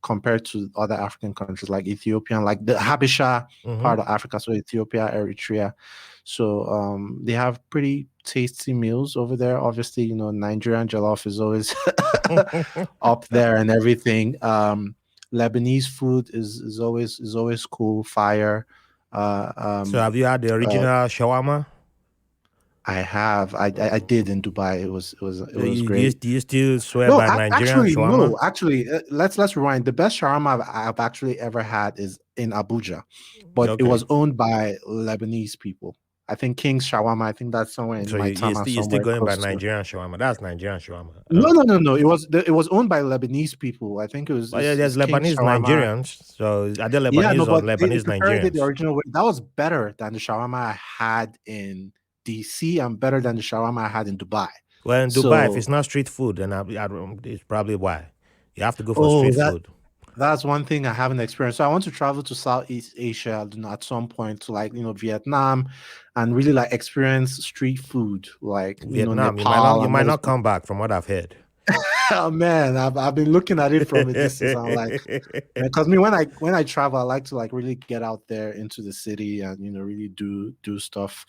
compared to other African countries like Ethiopia, like the Habesha Mm-hmm. part of Africa, so Ethiopia, Eritrea. So they have pretty tasty meals over there. Obviously, Nigerian jollof is always up there and everything. Lebanese food is always cool, fire. Uh, So um, have you had the uh, original shawarma? I have. I did in Dubai. It was Do you, great. do you still swear No, by Nigerian actually, shawarma? no. Actually, let's rewind. The best shawarma I've actually ever had is in Abuja, but it Okay. was owned by Lebanese people. I think King's Shawarma. I think that's somewhere in So Maitama, you're still somewhere going by close to. Nigerian shawarma. That's Nigerian shawarma. No, no, no, no. It was owned by Lebanese people. I think it was But yeah, there's it's King's Lebanese Shawarma. Nigerians. So are there Yeah, no, Lebanese or but Lebanese if you compared it the Nigerians? original way, that was better than the shawarma I had in DC and better than the shawarma I had in Dubai. Well, in Dubai, if So, it's not street food, then it's probably why. You have to go for oh, street food. that's one thing I haven't experienced. So I want to travel to Southeast Asia, at some point to like, Vietnam and really like experience street food, like, Vietnam, Nepal you and might all this. not come back from what I've heard. Oh man, I've been looking at it from a distance. I'm like, man, because me when I travel, I like to like really get out there into the city and really do stuff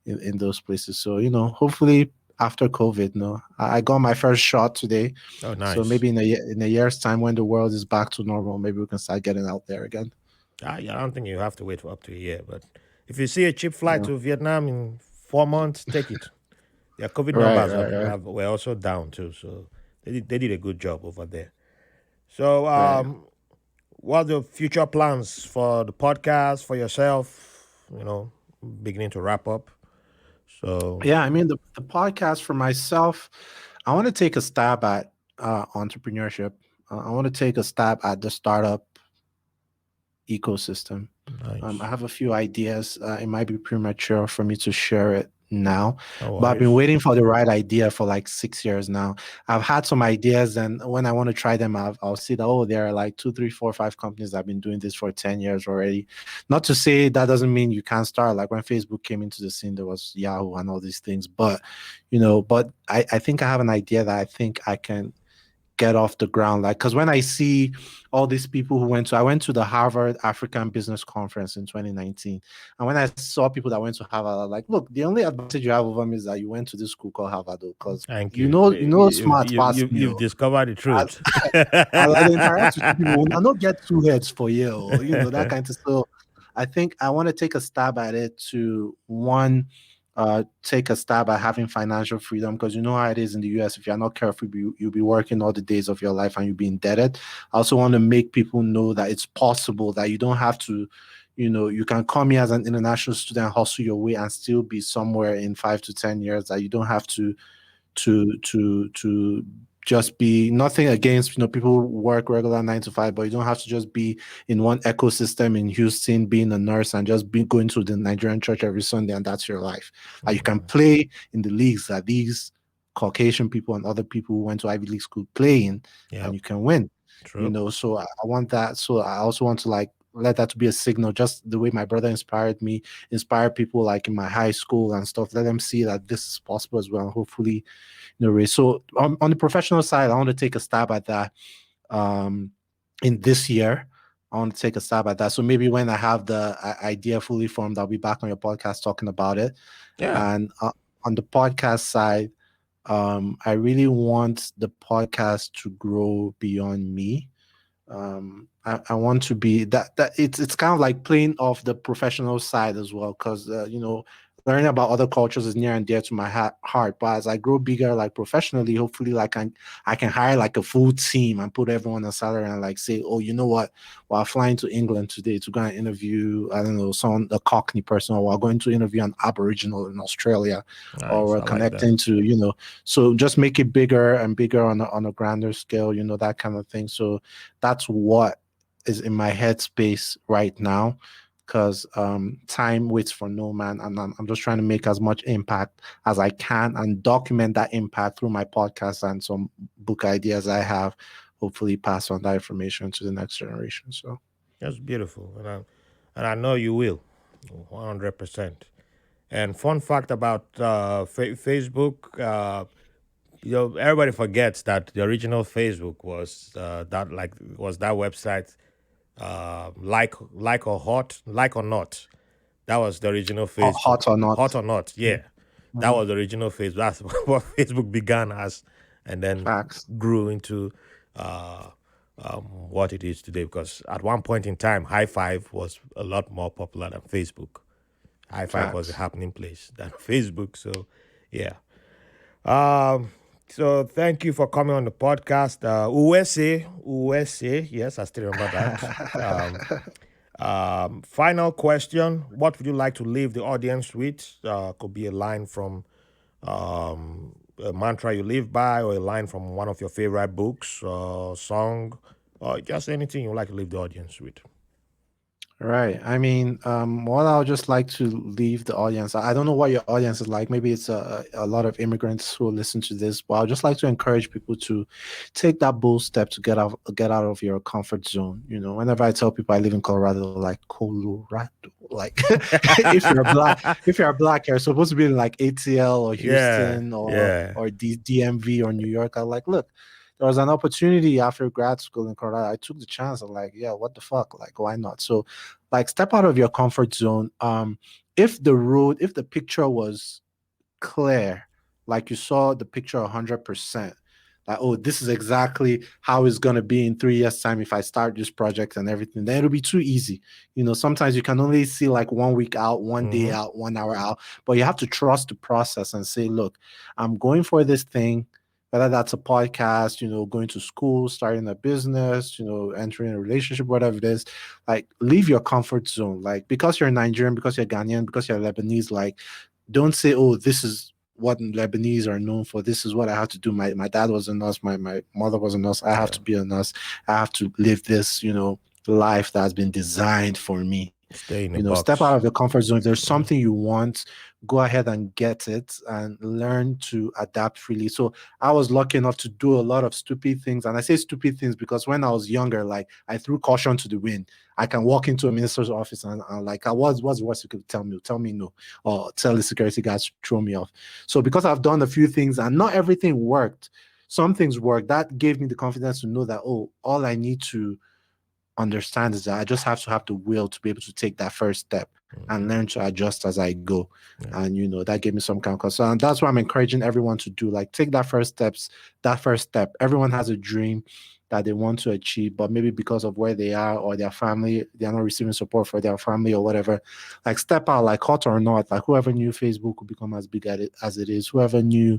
in those places. So hopefully after COVID, no, I got my first shot today. Oh, So nice. maybe in a year's time when the world is back to normal, maybe we can start getting out there again. I don't think you have to wait for up to a year, but if you see a cheap flight Yeah. to Vietnam in 4 months, take it. Their COVID Right, numbers right, right, were also down too, so they did a good job over there. So, right. what are the future plans for the podcast for yourself? Beginning to wrap up. So, Yeah, I mean the podcast for myself, I want to take a stab at entrepreneurship. I want to take a stab at the startup ecosystem. I nice. have a few ideas. It might be premature for me to share it now, No but I've been worries. waiting for the right idea for like 6 years now. I've had some ideas, and when I want to try them, I'll see that, oh, there are like two, three, four, five companies that have been doing this for 10 years already. Not to say that doesn't mean you can't start. Like when Facebook came into the scene, there was Yahoo and all these things, but I think I have an idea that I think I can get off the ground, like because when I see all these people I went to the Harvard African Business Conference in 2019, and when I saw people that went to Harvard, I was like, look, the only advantage you have over me is that you went to this school called Harvard, because Thank you you. know you know smart past me. You've discovered the I, truth. I like to interact with people. I don't get two heads for you, or, that kind of. So I think I want to take a stab at it to one, take a stab at having financial freedom, because you know how it is in the US. If you're not careful, you'll be working all the days of your life and you'll be indebted. I also want to make people know that it's possible, that you don't have to, you can come here as an international student, hustle your way, and still be somewhere in 5 to 10 years. That you don't have to just be, nothing against, people who work regular 9 to 5, but you don't have to just be in one ecosystem in Houston being a nurse and just be going to the Nigerian church every Sunday and that's your life. You can play in the leagues that these Caucasian people and other people who went to Ivy League school play in, and Yep. you can win. True. So I want that. So I also want to like let that to be a signal, just the way my brother inspired me, inspire people like in my high school and stuff. Let them see that this is possible as well. And hopefully, race. So on the professional side, I want to take a stab at that in this year. I want to take a stab at that. So maybe when I have the idea fully formed, I'll be back on your podcast talking about it. Yeah. And on the podcast side, I really want the podcast to grow beyond me. I want to be that it's kind of like playing off the professional side as well, because learning about other cultures is near and dear to my heart. But as I grow bigger, like professionally, hopefully, like I can hire like a full team and put everyone on salary and like say, oh, you know what? We're flying to England today to go and interview, I don't know, someone, a Cockney person, or we're going to interview an Aboriginal in Australia, or Nice. we're I like that. connecting to, so just make it bigger and bigger on a grander scale, that kind of thing. So that's what is in my headspace right now, because time waits for no man, and I'm just trying to make as much impact as I can and document that impact through my podcast and some book ideas I have. Hopefully, pass on that information to the next generation. So, That's beautiful, and I know you will, 100%. And fun fact about Facebook, everybody forgets that the original Facebook was that website, like or not. That was the original Facebook. hot or Hot not, or not, yeah. That was the original Facebook. That's what Facebook began as, and then facts. grew into uh, what it is today. Because at one point in time, High Five was a lot more popular than Facebook. High Five was a Facts. happening place than Facebook. So, yeah. Um, so thank you for coming on the podcast. USA, yes, I still remember that. Final question: what would you like to leave the audience with? Could be a line from a mantra you live by, or a line from one of your favorite books, song, or just anything you'd like to leave the audience with. Right. I mean, what I would just like to leave the audience. I don't know what your audience is like. Maybe it's a lot of immigrants who listen to this, but I'd just like to encourage people to take that bold step to get out of your comfort zone. Whenever I tell people I live in Colorado, like Colorado, like if you're black, you're supposed to be in like ATL or Yeah, Houston or yeah, or DMV or New York. I'm like, look, there was an opportunity after grad school in Colorado. I took the chance. I'm like, yeah, what the fuck? Like, why not? So, like, step out of your comfort zone. If the picture was clear, like you saw the picture 100%, like, oh, this is exactly how it's gonna be in 3 years' time if I start this project and everything, then it'll be too easy. Sometimes you can only see like 1 week out, 1 day mm-hmm. out, 1 hour out, but you have to trust the process and say, look, I'm going for this thing, whether that's a podcast, going to school, starting a business, entering a relationship, whatever it is. Like, leave your comfort zone. Like, because you're Nigerian, because you're Ghanaian, because you're Lebanese, like, don't say, oh, this is what Lebanese are known for. This is what I have to do. My dad was a nurse. My mother was a nurse. I have Yeah, to be a nurse. I have to live this, life that has been designed for me. stay in a Step out box. of your comfort zone. If there's something you want, go ahead and get it and learn to adapt freely. So I was lucky enough to do a lot of stupid things. And I say stupid things because when I was younger, like, I threw caution to the wind. I can walk into a minister's office and like, what's the worst you could tell me? Tell me no, or tell the security guys to throw me off. So because I've done a few things and not everything worked, some things worked. That gave me the confidence to know that, oh, all I need to understand is that I just have to have the will to be able to take that first step and learn to adjust as I go. Yeah, And that gave me some kind of concern. And that's what I'm encouraging everyone to do. Like, take that first step. Everyone has a dream that they want to achieve, but maybe because of where they are or their family, they're not receiving support for their family or whatever. Like, step out, like, hot or not. Like, whoever knew Facebook would become as big as it is. Whoever knew,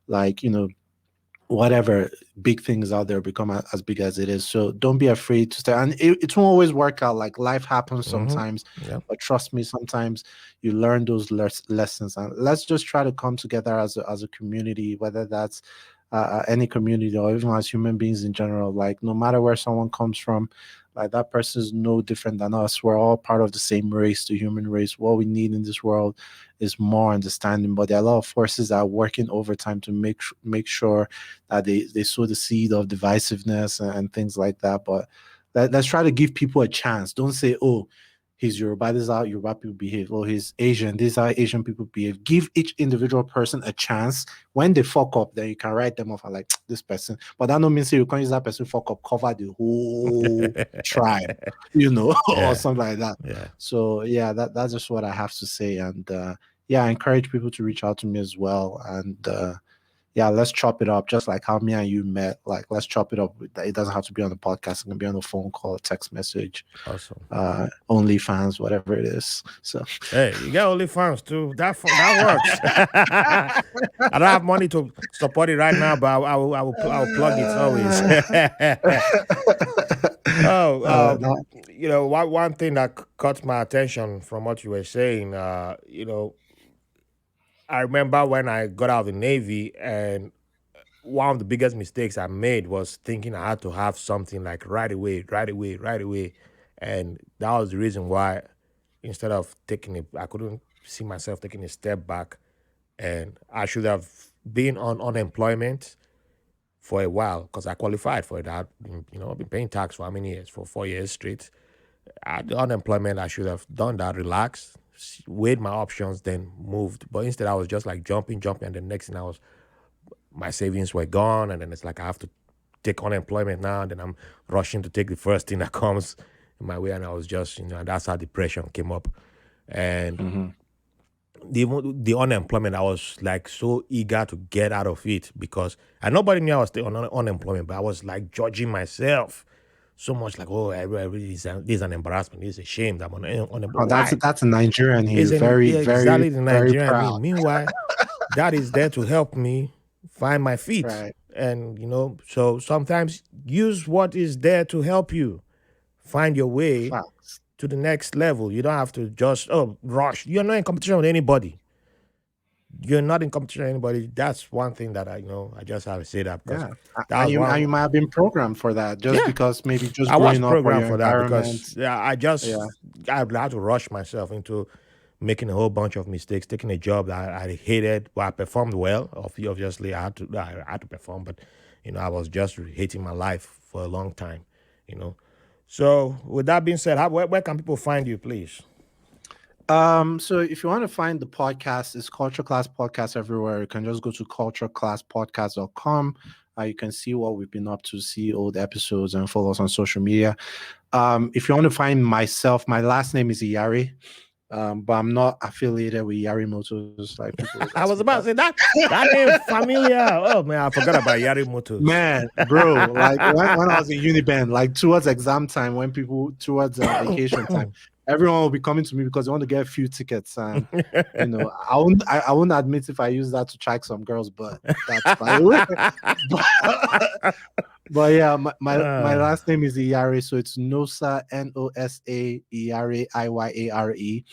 like, whatever big things out there become as big as it is. So don't be afraid to start. And it won't always work out. Like, life happens mm-hmm. sometimes, Yeah, but trust me, sometimes you learn those lessons. And let's just try to come together as a community, whether that's any community or even as human beings in general. Like, no matter where someone comes from, like, that person is no different than us. We're all part of the same race, the human race. What we need in this world is more understanding, but there are a lot of forces that are working overtime to make sure that they sow the seed of divisiveness and things like that. But let's try to give people a chance. Don't say, oh, he's Yoruba, this is how Yoruba people behave. Or he's Asian, this is how Asian people behave. Give each individual person a chance. When they fuck up, then you can write them off and like, this person. But that don't mean say you can't use that person fuck up, cover the whole tribe, or yeah, something like that. yeah. So yeah, that's just what I have to say. And yeah, I encourage people to reach out to me as well. And yeah, let's chop it up, just like how me and you met. Like, let's chop it up. It doesn't have to be on the podcast. It can be on a phone call, text message, Awesome. OnlyFans, whatever it is. So, hey, you got OnlyFans too. That works. I don't have money to support it right now, but I will plug it always. oh, one thing that caught my attention from what you were saying, I remember when I got out of the Navy, and one of the biggest mistakes I made was thinking I had to have something like right away, right away, right away. And that was the reason why instead of taking it, I couldn't see myself taking a step back. And I should have been on unemployment for a while because I qualified for it. I've been paying tax for how many years? For 4 years straight. At the unemployment, I should have done that, relaxed, weighed my options, then moved. But instead, I was just like jumping, and the next thing my savings were gone, and then it's like I have to take unemployment now, and then I'm rushing to take the first thing that comes in my way, and I was just, and that's how depression came up. And the unemployment, I was like so eager to get out of it because and nobody knew I was still on unemployment, but I was like judging myself so much, like, oh, this is an embarrassment, this is a shame that I'm on unemployment. Oh, that's a Nigerian here. Very, exactly the very Nigerian proud. Meanwhile, that is there to help me find my feet. Right. And so sometimes use what is there to help you find your way to the next level. You don't have to just rush. You're not in competition with anybody. You're not in competition with anybody. That's one thing that I just have to say that because and you might have been programmed for that because maybe just I was growing up programmed for that environment. because I had to rush myself into making a whole bunch of mistakes, taking a job that I hated, but I performed well. Obviously, I had to perform, but I was just hating my life for a long time. So with that being said, where can people find you, please? So if you want to find the podcast, it's Culture Class Podcast everywhere. You can just go to cultureclasspodcast.com. You can see what we've been up to, see old episodes, and follow us on social media. If you want to find myself, my last name is Iyare. But I'm not affiliated with Iyare Motors. Like people I was about to say that name familiar. Oh man, I forgot about Iyare Motors. Man, bro, like when I was in Uniband, like towards exam time, when people towards vacation time, everyone will be coming to me because they want to get a few tickets. And I wouldn't admit if I use that to track some girls, but that's by the way. But yeah, my last name is Iyare, so it's Nosa, Nosa Iyare, Iyare.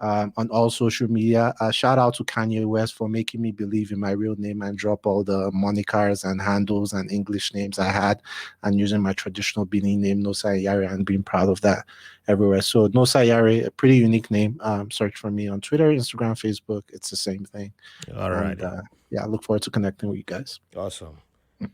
On all social media. Shout out to Kanye West for making me believe in my real name and drop all the monikers and handles and English names I had and using my traditional Benin name, Nosa Iyare, and being proud of that everywhere. So Nosa Iyare, a pretty unique name. Search for me on Twitter, Instagram, Facebook. It's the same thing. All right. I look forward to connecting with you guys. Awesome.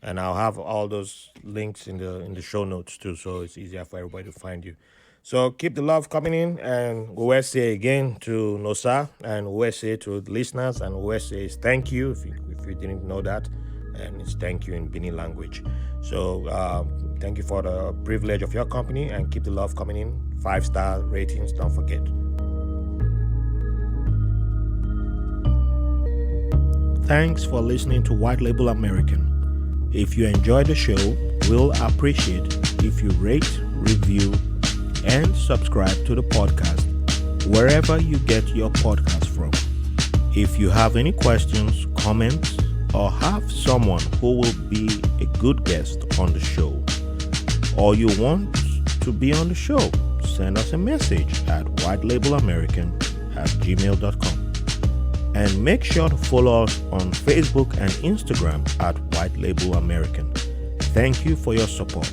And I'll have all those links in the show notes too, so it's easier for everybody to find you. So keep the love coming in, and we will say again to Nosa, and we will say to the listeners, and we will say thank you if you didn't know that, and it's thank you in Benin language. So thank you for the privilege of your company, and keep the love coming in. 5-star ratings, don't forget. Thanks for listening to White Label American. If you enjoyed the show, we'll appreciate if you rate, review, and subscribe to the podcast wherever you get your podcast from. If you have any questions, comments, or have someone who will be a good guest on the show, or you want to be on the show, send us a message at whitelabelamerican@gmail.com. And make sure to follow us on Facebook and Instagram at White Label American. Thank you for your support.